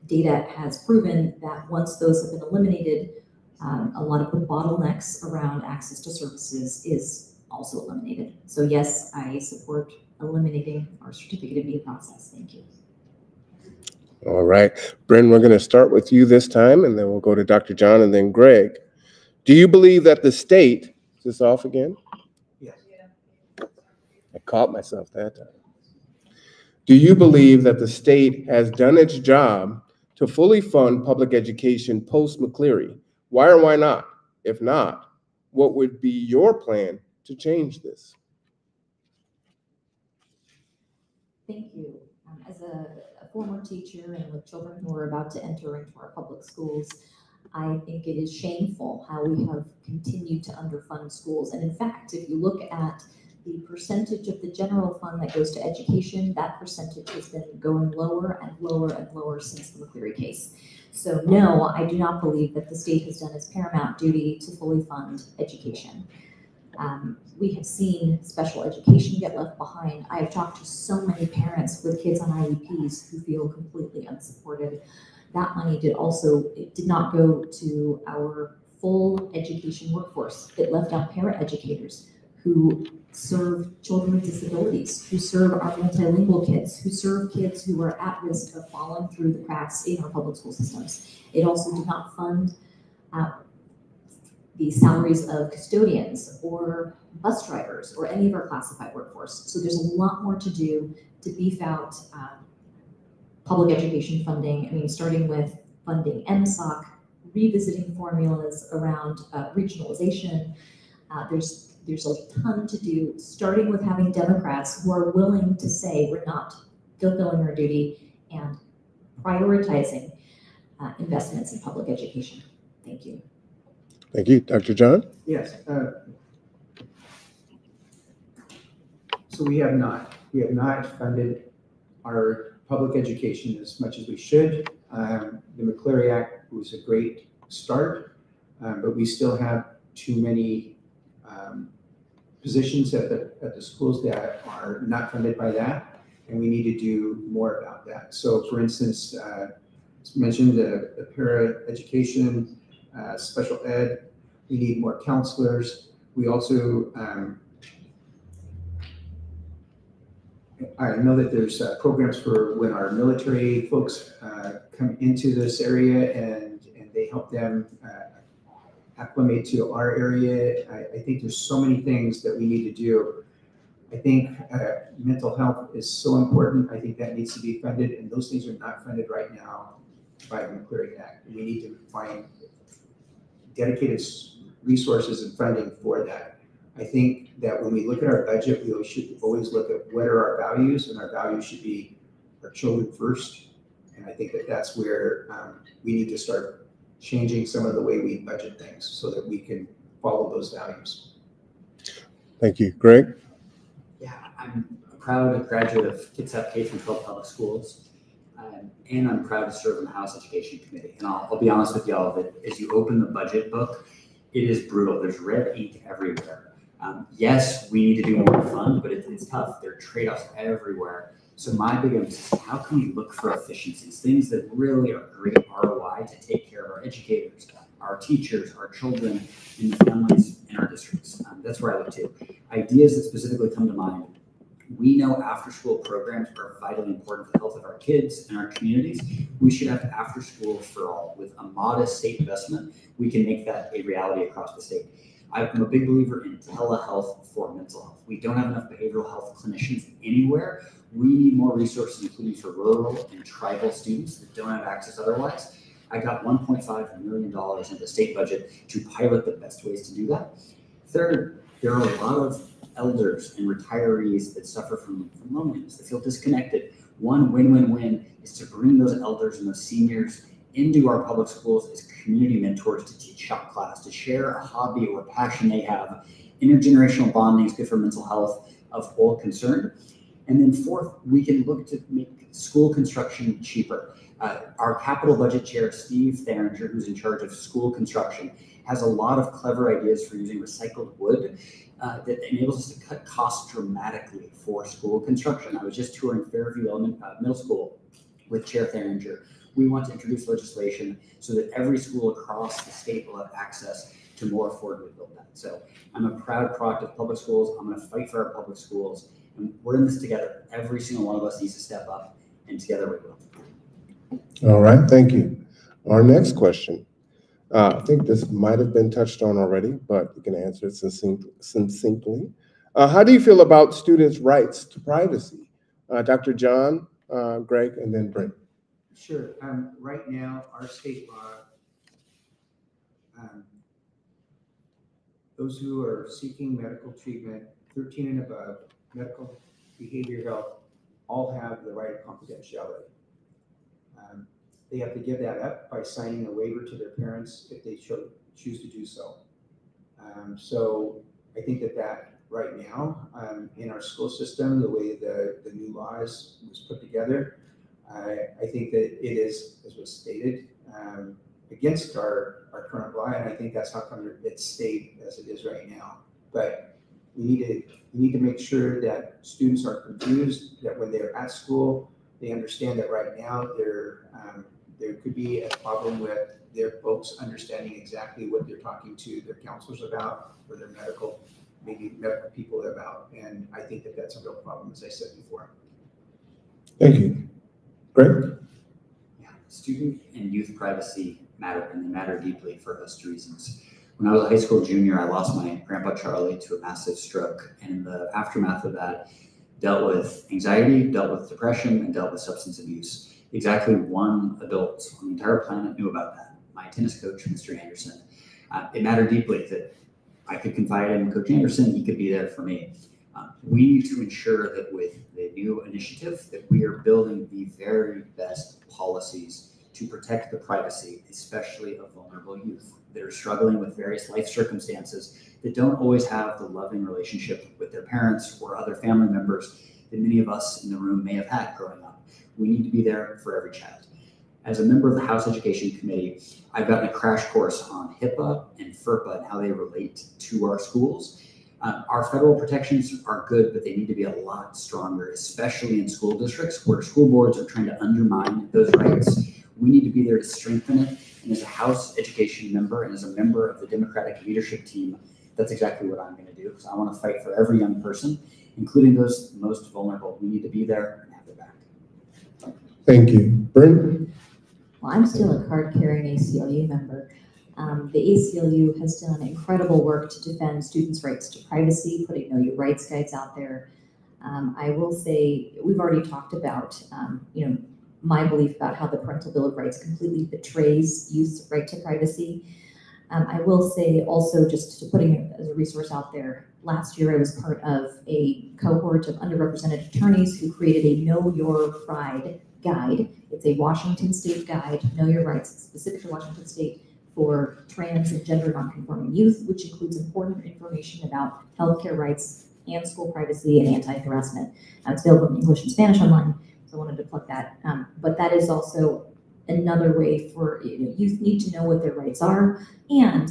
data has proven that once those have been eliminated, a lot of the bottlenecks around access to services is also eliminated. So yes, I support eliminating our certificate of need process. Thank you. All right. Brynn, we're going to start with you this time, and then we'll go to Dr. John and then Greg. Do you believe that the state, is this off again? Yes. I caught myself that time. Do you believe that the state has done its job to fully fund public education post-McCleary? Why or why not? If not, what would be your plan to change this? Thank you. As a former teacher and with children who are about to enter into our public schools, I think it is shameful how we have continued to underfund schools. And in fact, if you look at the percentage of the general fund that goes to education, that percentage has been going lower and lower and lower since the McCleary case. So no, I do not believe that the state has done its paramount duty to fully fund education. We have seen special education get left behind. I have talked to so many parents with kids on IEPs who feel completely unsupported. That money it did not go to our full education workforce. It left out para-educators who serve children with disabilities, who serve our multilingual kids, who serve kids who are at risk of falling through the cracks in our public school systems. It also did not fund the salaries of custodians or bus drivers or any of our classified workforce. So there's a lot more to do to beef out public education funding. I mean, starting with funding MSOC, revisiting formulas around regionalization. There's a ton to do, starting with having Democrats who are willing to say we're not fulfilling our duty and prioritizing investments in public education. Thank you. Thank you. Dr. John? Yes. So we have not funded our public education as much as we should. The McCleary Act was a great start, but we still have too many positions at the schools that are not funded by that, and we need to do more about that. So for instance, as mentioned, the para-education, special ed, we need more counselors. We also I know that there's programs for when our military folks come into this area and they help them acclimate to our area. I think there's so many things that we need to do. I think mental health is so important. I think that needs to be funded, and those things are not funded right now by the McCleary Act. We need to find dedicated resources and funding for that. I think that when we look at our budget, we should always look at what are our values, and our values should be our children first. And I think that that's where we need to start changing some of the way we budget things so that we can follow those values. Thank you. Greg? Yeah, I'm a proud graduate of Kitsap K-12 Public Schools, and I'm proud to serve on the House Education Committee. And I'll be honest with y'all that as you open the budget book, it is brutal. There's red ink everywhere. Yes, we need to do more fund, but it's tough. There are trade-offs everywhere. So my big emphasis is how can we look for efficiencies, things that really are great ROI to take care of our educators, our teachers, our children, and the families in our districts. That's where I look to. Ideas that specifically come to mind. We know after-school programs are vitally important for the health of our kids and our communities. We should have after school for all. With a modest state investment, we can make that a reality across the state. I'm a big believer in telehealth for mental health. We don't have enough behavioral health clinicians anywhere. We need more resources, including for rural and tribal students that don't have access otherwise. I got $1.5 million in the state budget to pilot the best ways to do that. Third, there are a lot of elders and retirees that suffer from loneliness, that feel disconnected. One win-win-win is to bring those elders and those seniors into our public schools as community mentors to teach shop class, to share a hobby or passion they have. Intergenerational bonding is good for mental health of all concerned. And then fourth, we can look to make school construction cheaper. Our capital budget chair, Steve Theringer, who's in charge of school construction, has a lot of clever ideas for using recycled wood that enables us to cut costs dramatically for school construction. I was just touring Fairview Middle School with Chair Theringer. We want to introduce legislation so that every school across the state will have access to more affordably built that. So I'm a proud product of public schools. I'm going to fight for our public schools. And we're in this together. Every single one of us needs to step up, and together we will. All right, thank you. Our next question. I think this might have been touched on already, but you can answer it succinctly. How do you feel about students' rights to privacy? Dr. John, Greg, and then Brynn. Sure. Right now, our state law, those who are seeking medical treatment, 13 and above, medical, behavioral health, all have the right of confidentiality. They have to give that up by signing a waiver to their parents if they choose to do so. So I think that right now in our school system, the way the new law was put together, I think that it is, as was stated, against our current law, and I think that's how come it stayed as it is right now. But we need to make sure that students are confused, that when they're at school, they understand that right now there could be a problem with their folks understanding exactly what they're talking to their counselors about or their medical people about. And I think that that's a real problem, as I said before. Thank you. Greg? Yeah, student and youth privacy matter, and they matter deeply for host reasons. When I was a high school junior, I lost my grandpa Charlie to a massive stroke. And in the aftermath of that, dealt with anxiety, dealt with depression, and dealt with substance abuse. Exactly one adult on the entire planet knew about that, my tennis coach, Mr. Anderson. It mattered deeply that I could confide in Coach Anderson, he could be there for me. We need to ensure that with the new initiative that we are building the very best policies to protect the privacy, especially of vulnerable youth that are struggling with various life circumstances that don't always have the loving relationship with their parents or other family members that many of us in the room may have had growing up. We need to be there for every child. As a member of the House Education Committee, I've gotten a crash course on HIPAA and FERPA and how they relate to our schools. Our federal protections are good, but they need to be a lot stronger, especially in school districts where school boards are trying to undermine those rights. We need to be there to strengthen it. And as a House Education member and as a member of the Democratic leadership team, that's exactly what I'm going to do, because I want to fight for every young person including those most vulnerable. We need to be there and have their back. Thank you. Brynn? Well, I'm still a card-carrying ACLU member. The ACLU has done incredible work to defend students' rights to privacy, putting Know Your Rights guides out there. I will say, we've already talked about, my belief about how the Parental Bill of Rights completely betrays youth's right to privacy. I will say also, just to putting it as a resource out there, last year I was part of a cohort of underrepresented attorneys who created a Know Your Pride guide. It's a Washington State guide, Know Your Rights, specific to Washington State, for trans and gender nonconforming youth, which includes important information about healthcare rights and school privacy and anti-harassment. It's available in English and Spanish online, so I wanted to plug that. But that is also another way for youth need to know what their rights are, and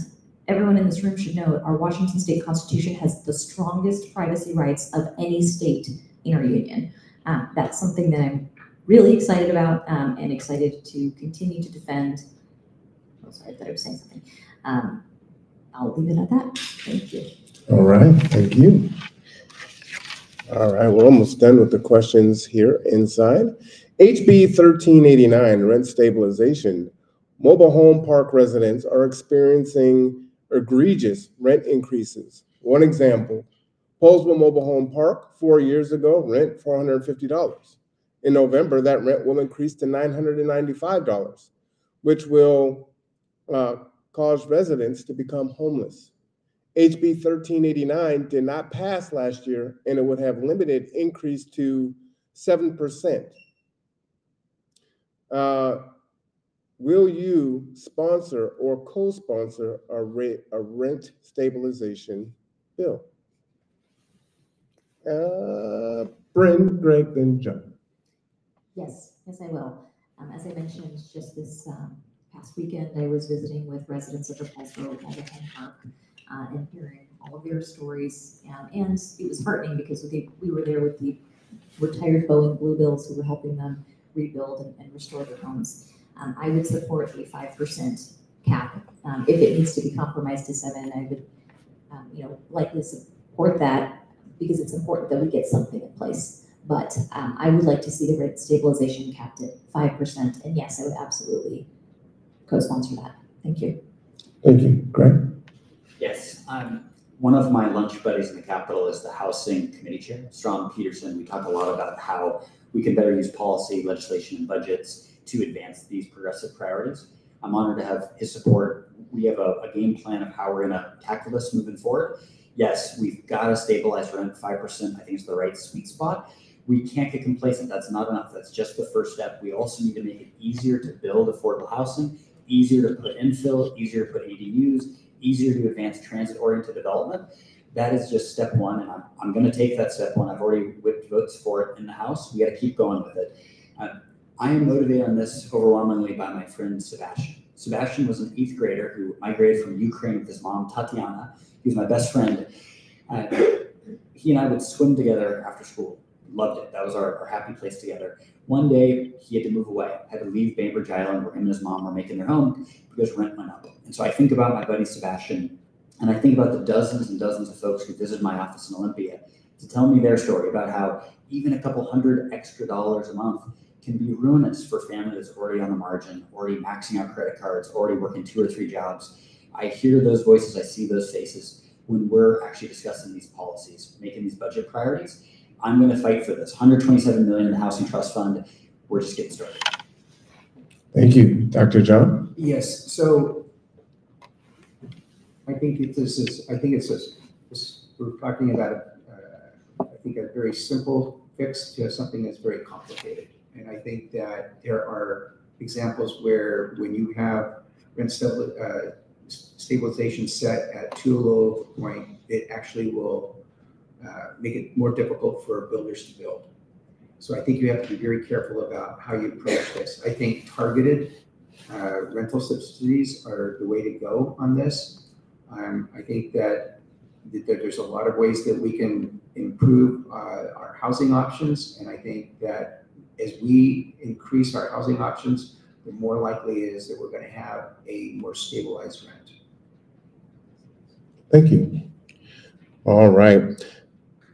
everyone in this room should know our Washington State Constitution has the strongest privacy rights of any state in our union. That's something that I'm really excited about and excited to continue to defend. Oh, sorry, I thought I was saying something. I'll leave it at that. Thank you. All right, thank you. All right, we're almost done with the questions here inside. HB 1389, rent stabilization. Mobile home park residents are experiencing egregious rent increases. One example, Poseville Mobile Home Park, 4 years ago, rent $450. In November, that rent will increase to $995, which will cause residents to become homeless. HB 1389 did not pass last year, and it would have limited increase to 7%. Will you sponsor or co-sponsor a rent stabilization bill? Brynn, Greg, then John. Yes, I will. As I mentioned, just this past weekend, I was visiting with residents of the Paulsboro Mobile Home Park and hearing all of their stories. And it was heartening because we were there with the retired Boeing Bluebills who were helping them rebuild and restore their homes. I would support a 5% cap. If it needs to be compromised to 7%, I would likely support that because it's important that we get something in place. But I would like to see the rent stabilization capped at 5%. And yes, I would absolutely co-sponsor that. Thank you. Thank you. Greg? Yes. One of my lunch buddies in the Capitol is the Housing Committee Chair, Strom Peterson. We talk a lot about how we can better use policy, legislation, and budgets to advance these progressive priorities. I'm honored to have his support. We have a game plan of how we're going to tackle this moving forward. Yes, we've got to stabilize rent. 5%, I think, is the right sweet spot. We can't get complacent. That's not enough. That's just the first step. We also need to make it easier to build affordable housing, easier to put infill, easier to put ADUs, easier to advance transit-oriented development. That is just step one, and I'm going to take that step one. I've already whipped votes for it in the House. We got to keep going with it. I am motivated on this overwhelmingly by my friend Sebastian. Sebastian was an 8th grader who migrated from Ukraine with his mom, Tatiana. He was my best friend. He and I would swim together after school. Loved it. That was our happy place together. One day, he had to move away, had to leave Bainbridge Island where him and his mom were making their home because rent went up. And so I think about my buddy Sebastian, and I think about the dozens and dozens of folks who visited my office in Olympia to tell me their story about how even a couple $100 extra a month can be ruinous for a family that's already on the margin, already maxing out credit cards, already working 2 or 3 jobs. I hear those voices, I see those faces when we're actually discussing these policies, making these budget priorities. I'm going to fight for this. $127 million in the Housing Trust Fund. We're just getting started. Thank you. Dr. John? Yes, so I think we're talking about a very simple fix to something that's very complicated. And I think that there are examples where when you have rent stabilization set at too low a point, it actually will make it more difficult for builders to build. So I think you have to be very careful about how you approach this. I think targeted rental subsidies are the way to go on this. I think that there's a lot of ways that we can improve our housing options. And I think that as we increase our housing options, the more likely it is that we're going to have a more stabilized rent. Thank you. All right.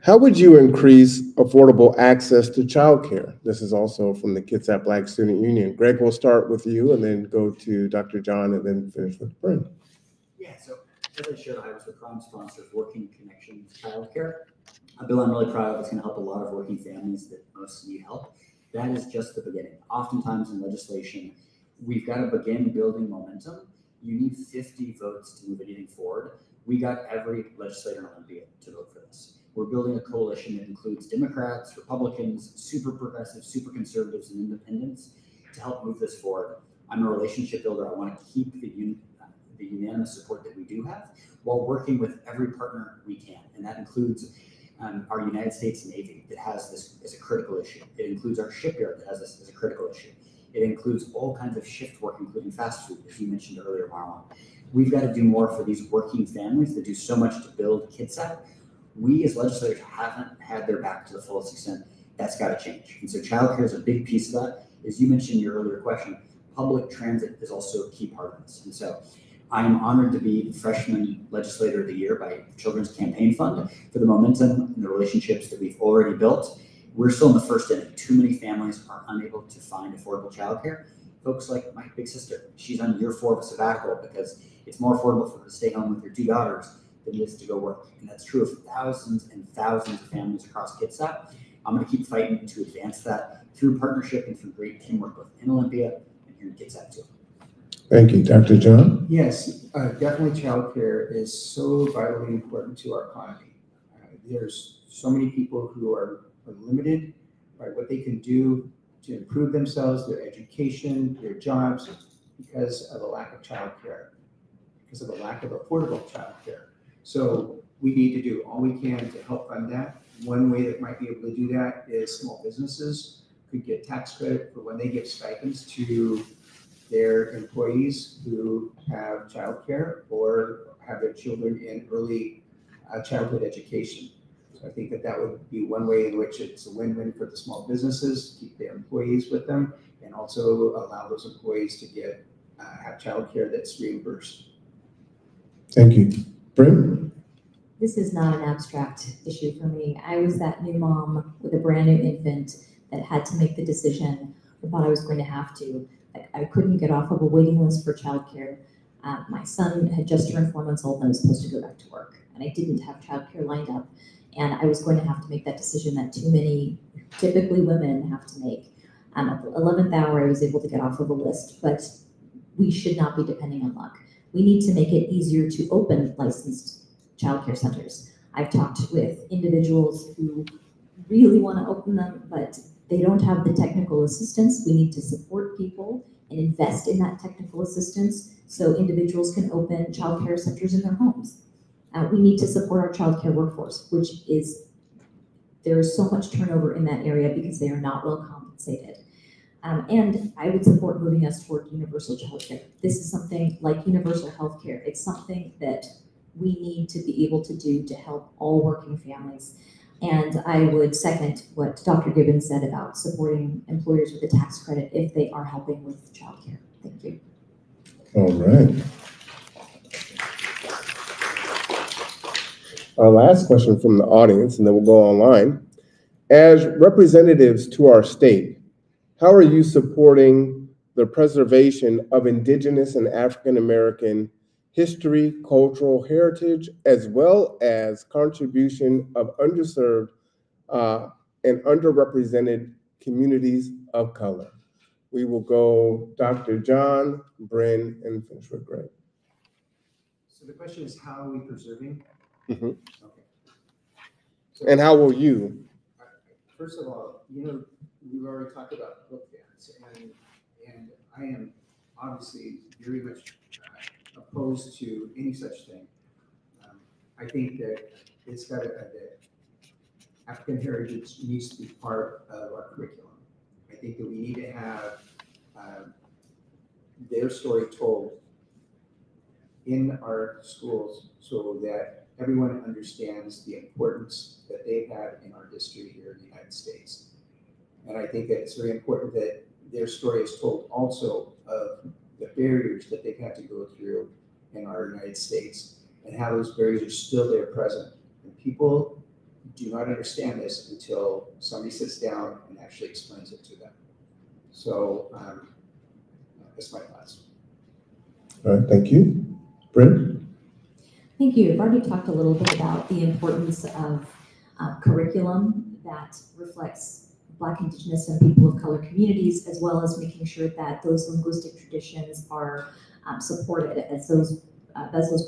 How would you increase affordable access to childcare? This is also from the Kids at Black Student Union. Greg, we'll start with you and then go to Dr. John and then finish with Brynn. Yeah, so as I shared, I was the prime sponsor of Working Connections Childcare, a bill I'm really proud of. It's going to help a lot of working families that most need help. That is just the beginning. Oftentimes in legislation, we've got to begin building momentum. You need 50 votes to move anything forward. We got every legislator in Olympia to vote for this. We're building a coalition that includes Democrats, Republicans, super progressives, super conservatives, and independents to help move this forward. I'm a relationship builder. I want to keep the unanimous support that we do have while working with every partner we can. And that includes our United States Navy that has this as a critical issue. It includes our shipyard that has this as a critical issue. It includes all kinds of shift work, including fast food, as you mentioned earlier, Marlon. We've got to do more for these working families that do so much to build KidSat. We as legislators haven't had their back to the fullest extent. That's got to change. And so childcare is a big piece of that. As you mentioned in your earlier question, public transit is also a key part of this. And so I am honored to be Freshman Legislator of the Year by Children's Campaign Fund for the momentum and the relationships that we've already built. We're still in the first inning. Too many families are unable to find affordable childcare. Folks like my big sister, she's on year 4 of a sabbatical because it's more affordable for her to stay home with her 2 daughters than it is to go work. And that's true of thousands and thousands of families across KidSat. I'm going to keep fighting to advance that through partnership and through great teamwork both in Olympia and here in KidSat too. Thank you. Dr. John? Yes, definitely childcare is so vitally important to our economy. There's so many people who are limited by what they can do to improve themselves, their education, their jobs, because of a lack of childcare, because of a lack of affordable childcare. So we need to do all we can to help fund that. One way that might be able to do that is small businesses could get tax credit for when they give stipends to their employees who have childcare or have their children in early childhood education. So I think that would be one way in which it's a win-win for the small businesses, keep their employees with them, and also allow those employees to get have childcare that's reimbursed. Thank you. Brynn? This is not an abstract issue for me. I was that new mom with a brand new infant that had to make the decision I thought I was going to have to. I couldn't get off of a waiting list for childcare. My son had just turned 4 months old and I was supposed to go back to work. And I didn't have childcare lined up. And I was going to have to make that decision that too many, typically women, have to make. At the 11th hour, I was able to get off of a list, but we should not be depending on luck. We need to make it easier to open licensed childcare centers. I've talked with individuals who really want to open them, but they don't have the technical assistance. We need to support people and invest in that technical assistance so individuals can open childcare centers in their homes. We need to support our childcare workforce, which is, there is so much turnover in that area because they are not well compensated. And I would support moving us toward universal childcare. This is something like universal healthcare. It's something that we need to be able to do to help all working families. And I would second what Dr. Gibbons said about supporting employers with a tax credit if they are helping with childcare. Thank you. All right. Our last question from the audience, and then we'll go online. As representatives to our state, how are you supporting the preservation of Indigenous and African American history, cultural heritage, as well as contribution of underserved and underrepresented communities of color? We will go Dr. John, Brynn, and finish with Greg. So the question is, how are we preserving? Mm-hmm. Okay. So, and how will you? First of all, we've already talked about book bans, and I am obviously very much opposed to any such thing. I think that it's got that African heritage needs to be part of our curriculum. I think that we need to have their story told in our schools so that everyone understands the importance that they've had in our history here in the United States. And I think that it's very important that their story is told also of the barriers that they've had to go through in our United States and how those barriers are still there present. And people do not understand this until somebody sits down and actually explains it to them. So that's my thoughts. All right, thank you. Brynn? Thank you. I've already talked a little bit about the importance of curriculum that reflects Black, Indigenous, and people of color communities, as well as making sure that those linguistic traditions are supported as those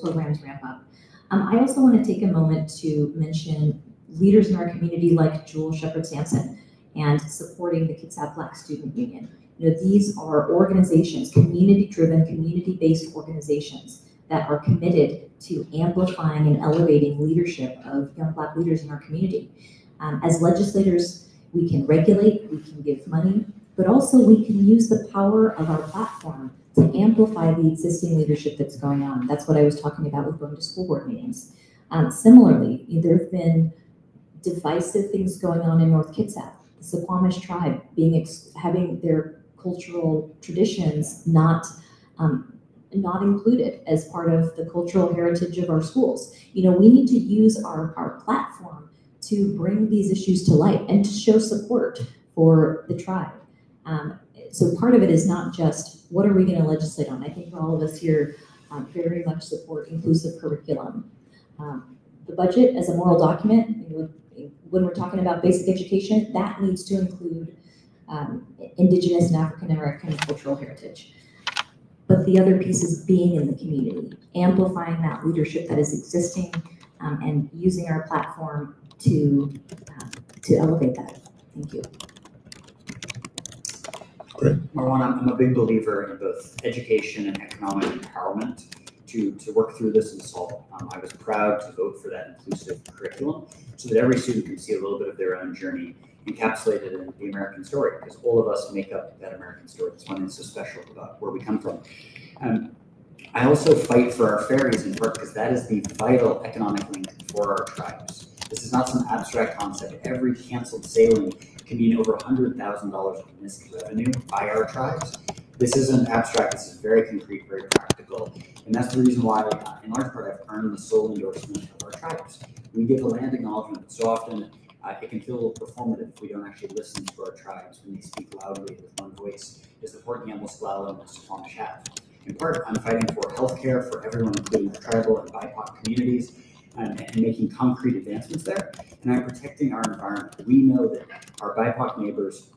programs ramp up. I also want to take a moment to mention leaders in our community like Jewel Shepherd-Sampson and supporting the Kitsap Black Student Union. You know, these are organizations, community-driven, community-based organizations that are committed to amplifying and elevating leadership of young Black leaders in our community. As legislators, we can regulate, we can give money, but also we can use the power of our platform to amplify the existing leadership that's going on. That's what I was talking about with going to school board meetings. Similarly, there have been divisive things going on in North Kitsap. The Suquamish tribe having their cultural traditions not included as part of the cultural heritage of our schools. You know, we need to use our platform to bring these issues to light and to show support for the tribe. So part of it is not just what are we going to legislate on. I think all of us here very much support inclusive curriculum. The budget as a moral document, when we're talking about basic education, that needs to include Indigenous and African American cultural heritage. But the other piece is being in the community, amplifying that leadership that is existing, and using our platform to elevate that. Thank you. Great. Marwan, I'm a big believer in both education and economic empowerment to work through this and solve it. I was proud to vote for that inclusive curriculum so that every student can see a little bit of their own journey encapsulated in the American story, because all of us make up that American story. That's one that's so special about where we come from. I also fight for our ferries in part because that is the vital economic link for our tribes. This is not some abstract concept. Every canceled sailing can mean over $100,000 in missed revenue by our tribes. This isn't abstract, this is very concrete, very practical. And that's the reason why, in large part, I've earned the sole endorsement of our tribes. We give a land acknowledgement, but so often it can feel a little performative if we don't actually listen to our tribes when they speak loudly with one voice, as the Port Gamble Squalo and the Suquamish have. In part, I'm fighting for healthcare for everyone, including the tribal and BIPOC communities, and making concrete advancements there. And I'm protecting our environment. We know that our BIPOC neighbors,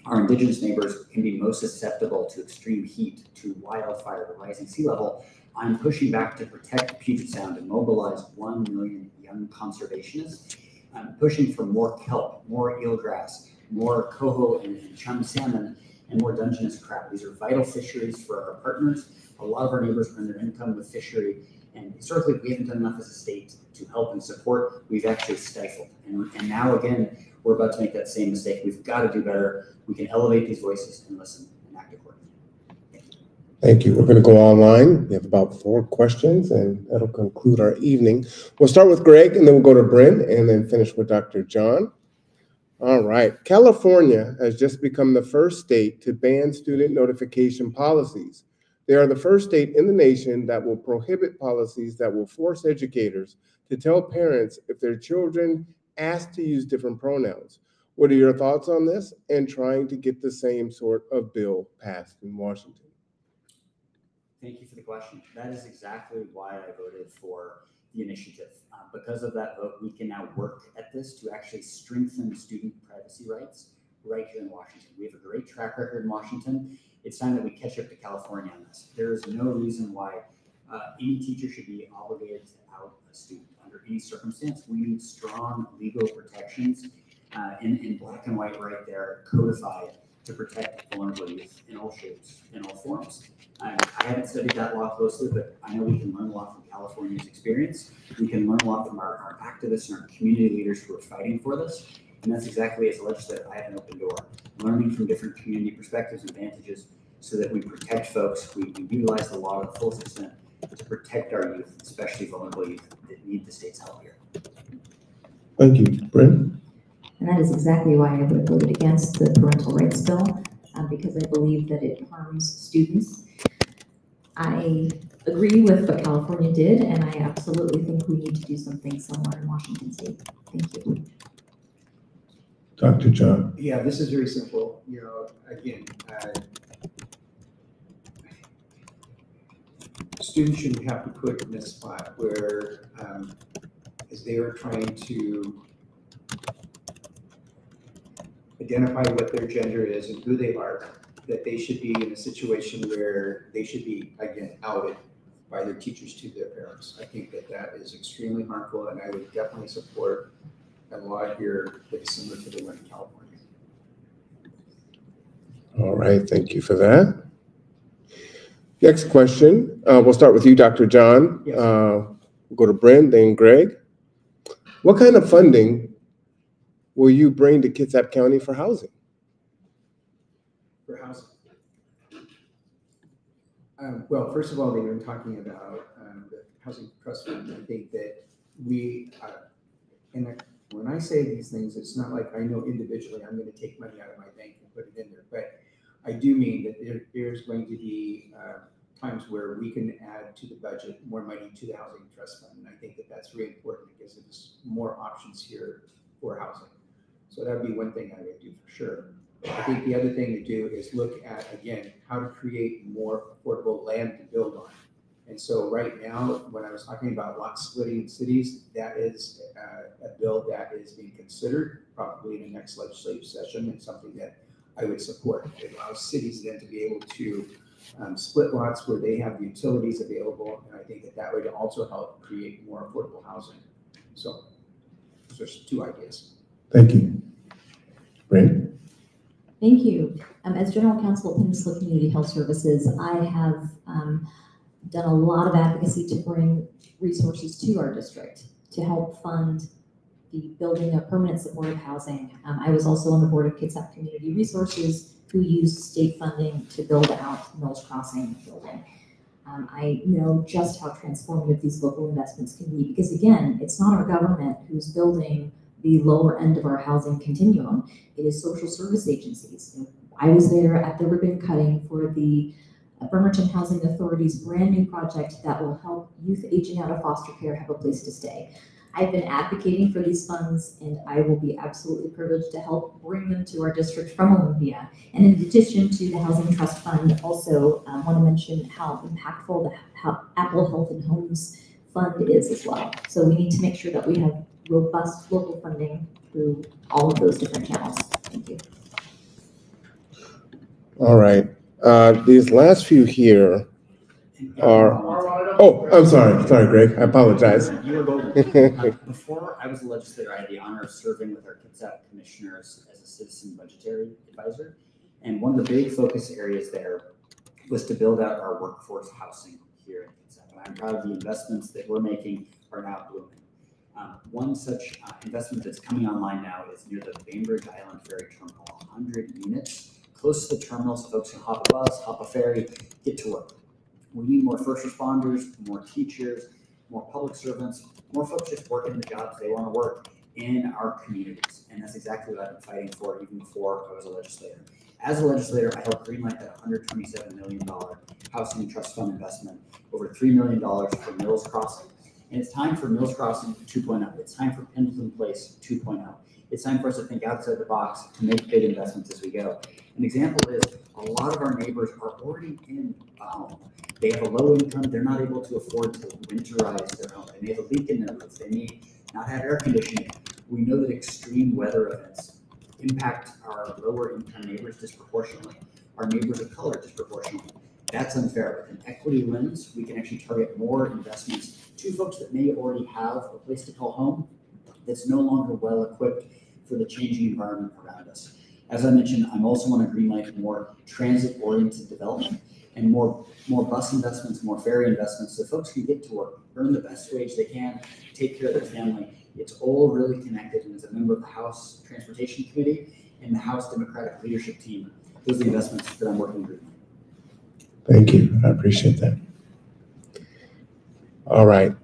our Indigenous neighbors, can be most susceptible to extreme heat, to wildfire, to rising sea level. I'm pushing back to protect Puget Sound and mobilize 1 million young conservationists. I'm pushing for more kelp, more eelgrass, more coho and chum salmon, and more Dungeness crab. These are vital fisheries for our partners. A lot of our neighbors earn their income with fishery, and historically we haven't done enough as a state to help and support. We've actually stifled. And now again, we're about to make that same mistake. We've got to do better. We can elevate these voices and listen and act accordingly. Thank you. We're going to go online. We have about 4 questions, and that'll conclude our evening. We'll start with Greg, and then we'll go to Brynn, and then finish with Dr. John. All right. California has just become the first state to ban student notification policies. They are the first state in the nation that will prohibit policies that will force educators to tell parents if their children ask to use different pronouns. What are your thoughts on this and trying to get the same sort of bill passed in Washington? Thank you for the question. That is exactly why I voted for the initiative. Because of that vote, we can now work at this to actually strengthen student privacy rights right here in Washington. We have a great track record in Washington. It's time that we catch up to California on this. There is no reason why any teacher should be obligated to out a student under any circumstance. We need strong legal protections in black and white right there, codified to protect vulnerable youth in all shapes, in all forms. I haven't studied that law closely, but I know we can learn a lot from California's experience. We can learn a lot from our activists and our community leaders who are fighting for this. And that's exactly, as a legislator, I have an open door, learning from different community perspectives and advantages so that we protect folks. We utilize the law to the fullest extent to protect our youth, especially vulnerable youth that need the state's help here. Thank you. Brynn? And that is exactly why I would have voted against the parental rights bill, because I believe that it harms students. I agree with what California did, and I absolutely think we need to do something similar in Washington State. Thank you. Dr. John. Yeah, this is very simple. Again, students shouldn't have to put in a spot where, as they are trying to identify what their gender is and who they are, that they should be in a situation where they should be, again, outed by their teachers to their parents. I think that that is extremely harmful, and I would definitely support a law here that is similar to the one in California. All right, thank you for that. Next question, we'll start with you, Dr. John. Yes. We'll go to Brynn, then Greg. What kind of funding will you bring to Kitsap County for housing? For housing. Well, first of all, they were talking about the housing trust fund. I think that when I say these things, it's not like I know individually I'm going to take money out of my bank and put it in there, but I do mean that there's going to be times where we can add to the budget more money to the housing trust fund, and I think that that's really important because there's more options here for housing. So that would be one thing I would do for sure. I think the other thing to do is look at, again, how to create more affordable land to build on. And so right now, when I was talking about lot splitting in cities, that is a bill that is being considered probably in the next legislative session, and something that I would support. It allows cities then to be able to split lots where they have the utilities available, and I think that that would also help create more affordable housing. So those are two ideas. Thank you. Brynn? Thank you. As General Counsel at Peninsula Community Health Services, I have done a lot of advocacy to bring resources to our district to help fund the building of permanent supportive housing. I was also on the board of Kitsap Community Resources, who used state funding to build out Mills Crossing building. I know just how transformative these local investments can be because, again, it's not our government who's building the lower end of our housing continuum. It is social service agencies. I was there at the ribbon cutting for the Bremerton Housing Authority's brand new project that will help youth aging out of foster care have a place to stay. I've been advocating for these funds, and I will be absolutely privileged to help bring them to our district from Olympia. And in addition to the Housing Trust Fund, also want to mention how impactful the Apple Health and Homes Fund is as well. So we need to make sure that we have robust local funding through all of those different channels. Thank you. All right. These last few here are, oh, I'm sorry, Greg, I apologize. You were golden. Before I was a legislator, I had the honor of serving with our Kitsap commissioners as a citizen budgetary advisor. And one of the big focus areas there was to build out our workforce housing here in Kitsap. And I'm proud of the investments that we're making are now blooming. One such investment that's coming online now is near the Bainbridge Island Ferry Terminal, 100 units, close to the terminal so folks can hop a bus, hop a ferry, get to work. We need more first responders, more teachers, more public servants, more folks just working the jobs they want to work in our communities. And that's exactly what I've been fighting for even before I was a legislator. As a legislator, I helped greenlight that $127 million housing trust fund investment, over $3 million for Mills Crossing. And it's time for Mills Crossing 2.0. It's time for Pendleton Place 2.0. It's time for us to think outside the box to make big investments as we go. An example is a lot of our neighbors are already in a home. They have a low income. They're not able to afford to winterize their home. They may have a leak in their roof. They may not have air conditioning. We know that extreme weather events impact our lower income neighbors disproportionately, our neighbors of color disproportionately. That's unfair. With an equity lens, we can actually target more investments to folks that may already have a place to call home that's no longer well equipped for the changing environment around us. As I mentioned, I'm also want to greenlight more transit-oriented development and more bus investments, more ferry investments, so folks can get to work, earn the best wage they can, take care of their family. It's all really connected, and as a member of the House Transportation Committee and the House Democratic Leadership Team, those are the investments that I'm working to greenlight. Thank you, I appreciate that. All right,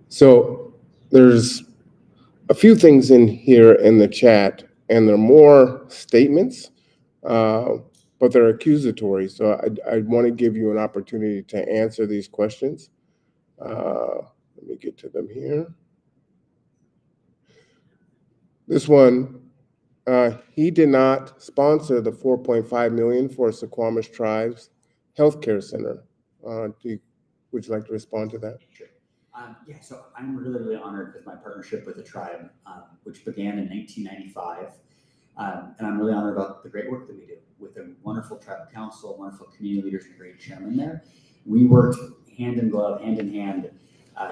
so there's a few things in here in the chat, and there are more statements. but they're accusatory. So I want to give you an opportunity to answer these questions. Let me get to them here. This one, he did not sponsor the $4.5 million for Suquamish Tribe's healthcare center. Would you like to respond to that? Sure. Yeah, so I'm really, really honored with my partnership with the tribe, which began in 1995. And I'm really honored about the great work that we do with a wonderful tribal council, wonderful community leaders, and a great chairman there. We worked hand in glove, hand in hand,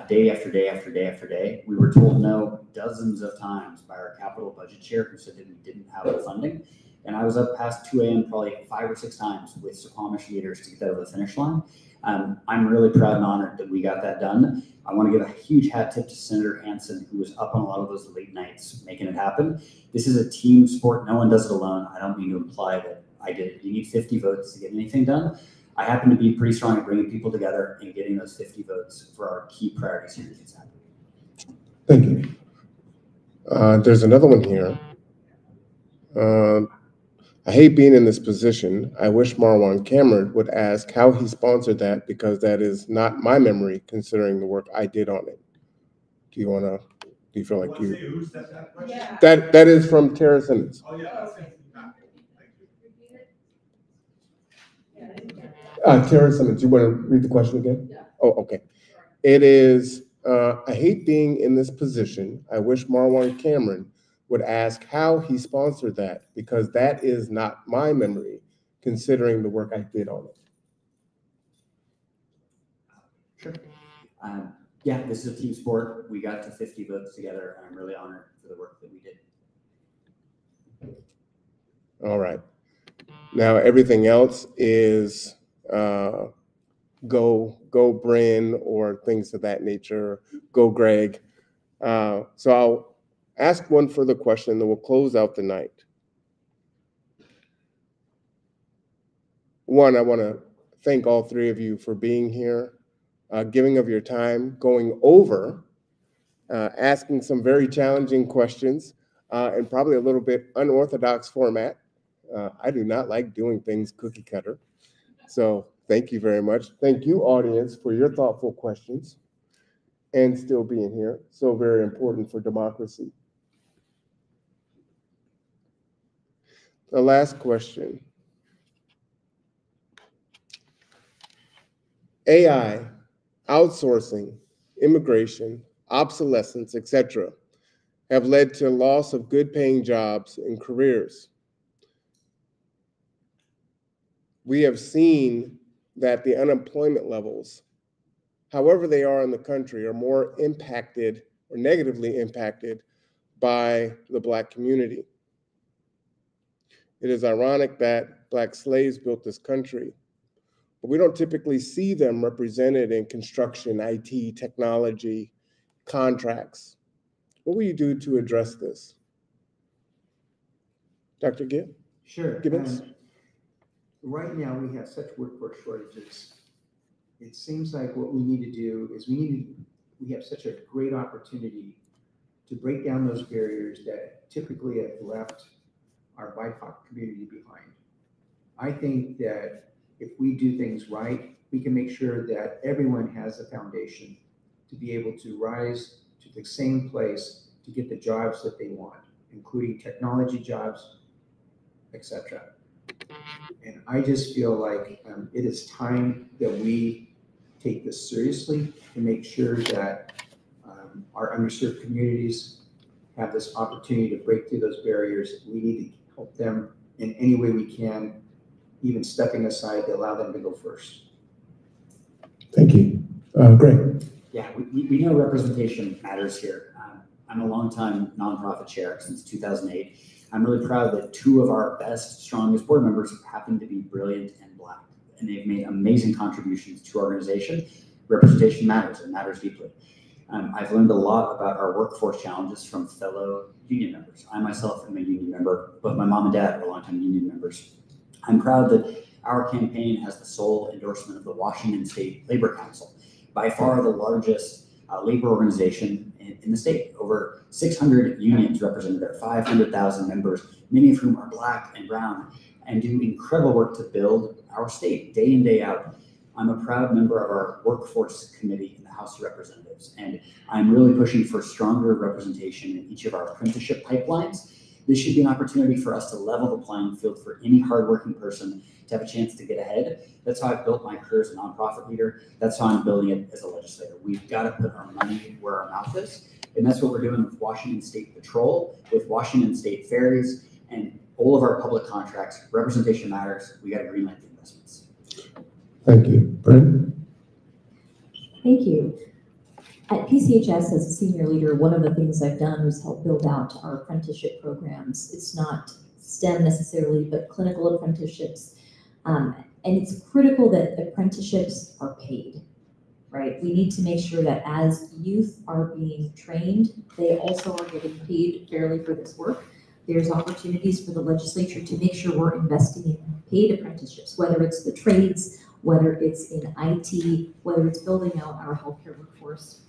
day after day after day after day. We were told no dozens of times by our capital budget chair who said that we didn't have the funding. And I was up past 2 a.m. probably 5 or 6 times with Suquamish leaders to get that over the finish line. I'm really proud and honored that we got that done. I want to give a huge hat tip to Senator Hansen, who was up on a lot of those late nights making it happen. This is a team sport. No one does it alone. I don't mean to imply that I did it. You need 50 votes to get anything done. I happen to be pretty strong at bringing people together and getting those 50 votes for our key priorities here to get happening. Thank you. There's another one here. I hate being in this position. I wish Marwan Cameron would ask how he sponsored that, because that is not my memory, considering the work I did on it. Do you feel like you? Who said that question? Yeah. That is from Tara Simmons. Oh, yeah. Tara Simmons, you want to read the question again? Yeah. Oh, okay. It is, I hate being in this position. I wish Marwan Cameron would ask how he sponsored that, because that is not my memory, considering the work I did on it. Sure. Yeah, this is a team sport. We got to 50 votes together, and I'm really honored for the work that we did. All right. Now everything else is go Brynn, or things of that nature. Go Greg. So I'll ask one further question, then we'll close out the night. One, I want to thank all three of you for being here, giving of your time, going over, asking some very challenging questions, and probably a little bit unorthodox format. I do not like doing things cookie cutter. So thank you very much. Thank you, audience, for your thoughtful questions and still being here. So very important for democracy. The last question. AI, outsourcing, immigration, obsolescence, etc., have led to loss of good paying jobs and careers. We have seen that the unemployment levels, however they are in the country, are more impacted or negatively impacted by the Black community. It is ironic that Black slaves built this country, but we don't typically see them represented in construction, IT, technology, contracts. What will you do to address this? Dr. Gibb? Sure. Gibbons? Right now, we have such workforce shortages. It seems like what we need to do is we have such a great opportunity to break down those barriers that typically have left our BIPOC community behind. I think that if we do things right, we can make sure that everyone has a foundation to be able to rise to the same place to get the jobs that they want, including technology jobs, etc. And I just feel like it is time that we take this seriously and make sure that our underserved communities have this opportunity to break through those barriers. We need to help them in any way we can, even stepping aside to allow them to go first. Thank you. Greg. Yeah, we know representation matters here. I'm a longtime nonprofit chair since 2008. I'm really proud that 2 of our best, strongest board members happen to be brilliant and Black, and they've made amazing contributions to our organization. Representation matters, it matters deeply. I've learned a lot about our workforce challenges from fellow union members. I myself am a union member, but my mom and dad are longtime union members. I'm proud that our campaign has the sole endorsement of the Washington State Labor Council, by far the largest labor organization in the state. Over 600 unions represented there, 500,000 members, many of whom are Black and brown. and do incredible work to build our state day in, day out. I'm a proud member of our workforce committee in the House of Representatives, and I'm really pushing for stronger representation in each of our apprenticeship pipelines. This should be an opportunity for us to level the playing field for any hardworking person to have a chance to get ahead. That's how I've built my career as a nonprofit leader. That's how I'm building it as a legislator. We've got to put our money where our mouth is. And that's what we're doing with Washington State Patrol, with Washington State Ferries, and all of our public contracts. Representation matters. We got to greenlight the investments. Thank you. Brynn? Thank you. At PCHS, as a senior leader, one of the things I've done is help build out our apprenticeship programs. It's not STEM necessarily, but clinical apprenticeships. And it's critical that apprenticeships are paid, right? We need to make sure that as youth are being trained, they also are getting paid fairly for this work. There's opportunities for the legislature to make sure we're investing in paid apprenticeships, whether it's the trades, whether it's in IT, whether it's building out our healthcare workforce.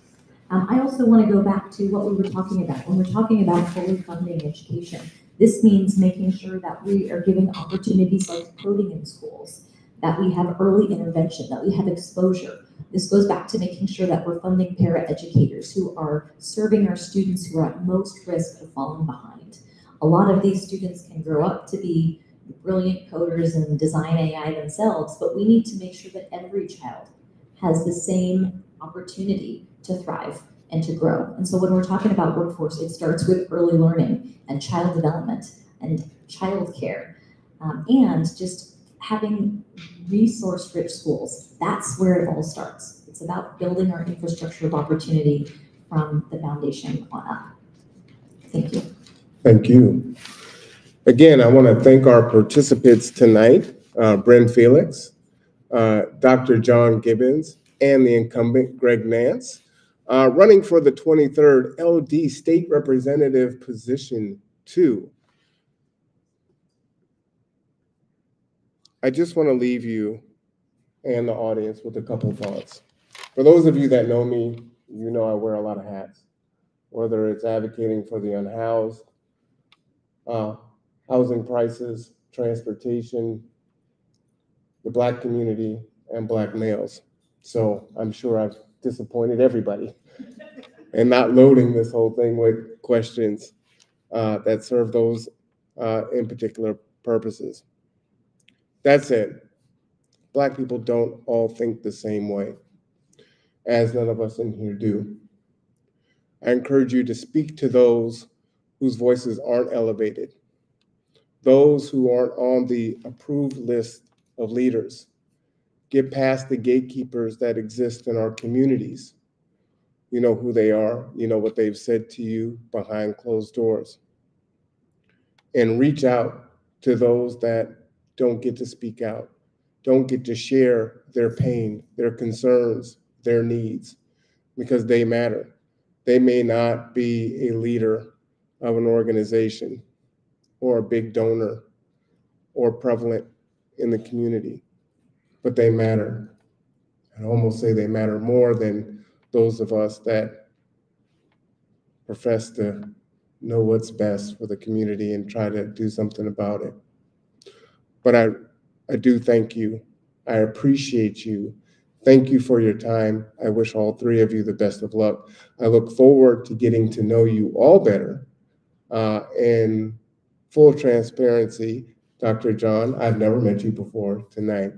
I also want to go back to what we were talking about. When we're talking about fully funding education, this means making sure that we are giving opportunities like coding in schools, that we have early intervention, that we have exposure. This goes back to making sure that we're funding para-educators who are serving our students who are at most risk of falling behind. A lot of these students can grow up to be brilliant coders and design AI themselves, but we need to make sure that every child has the same opportunity to thrive and to grow. And so when we're talking about workforce, it starts with early learning and child development and childcare, and just having resource-rich schools. That's where it all starts. It's about building our infrastructure of opportunity from the foundation on up. Thank you. Thank you. Again, I want to thank our participants tonight, Brynn Felix, Dr. John Gibbons, and the incumbent Greg Nance, running for the 23rd LD State Representative Position 2. I just want to leave you and the audience with a couple thoughts. For those of you that know me, you know I wear a lot of hats, whether it's advocating for the unhoused, housing prices, transportation, the Black community, and Black males. So I'm sure I've disappointed everybody and not loading this whole thing with questions that serve those in particular purposes. That said, Black people don't all think the same way, as none of us in here do. I encourage you to speak to those whose voices aren't elevated, those who aren't on the approved list of leaders. Get past the gatekeepers that exist in our communities. You know who they are, you know what they've said to you behind closed doors. And reach out to those that don't get to speak out, don't get to share their pain, their concerns, their needs, because they matter. They may not be a leader of an organization or a big donor or prevalent in the community, but they matter. I almost say they matter more than those of us that profess to know what's best for the community and try to do something about it. But I do thank you. I appreciate you. Thank you for your time. I wish all three of you the best of luck. I look forward to getting to know you all better. In full transparency, Dr. John, I've never met you before tonight.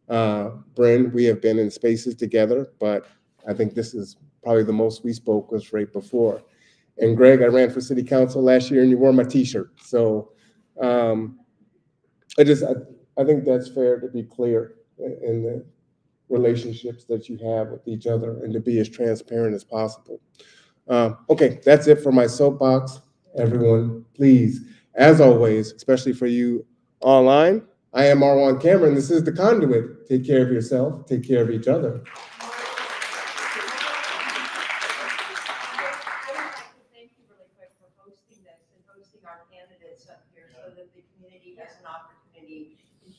Brynn, we have been in spaces together, but I think this is probably the most we spoke was right before. And Greg, I ran for city council last year and you wore my t-shirt. So I think that's fair to be clear in the relationships that you have with each other and to be as transparent as possible. Okay, that's it for my soapbox. Everyone, please, as always, especially for you online, I am Marwan Cameron. This is the Conduit. Take care of yourself. Take care of each other.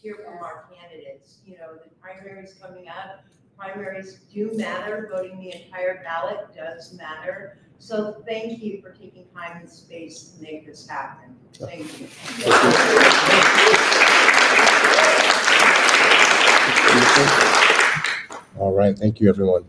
Hear from our candidates. You know, the primaries coming up, primaries do matter. Voting the entire ballot does matter. So thank you for taking time and space to make this happen. Thank you. right, thank you, everyone.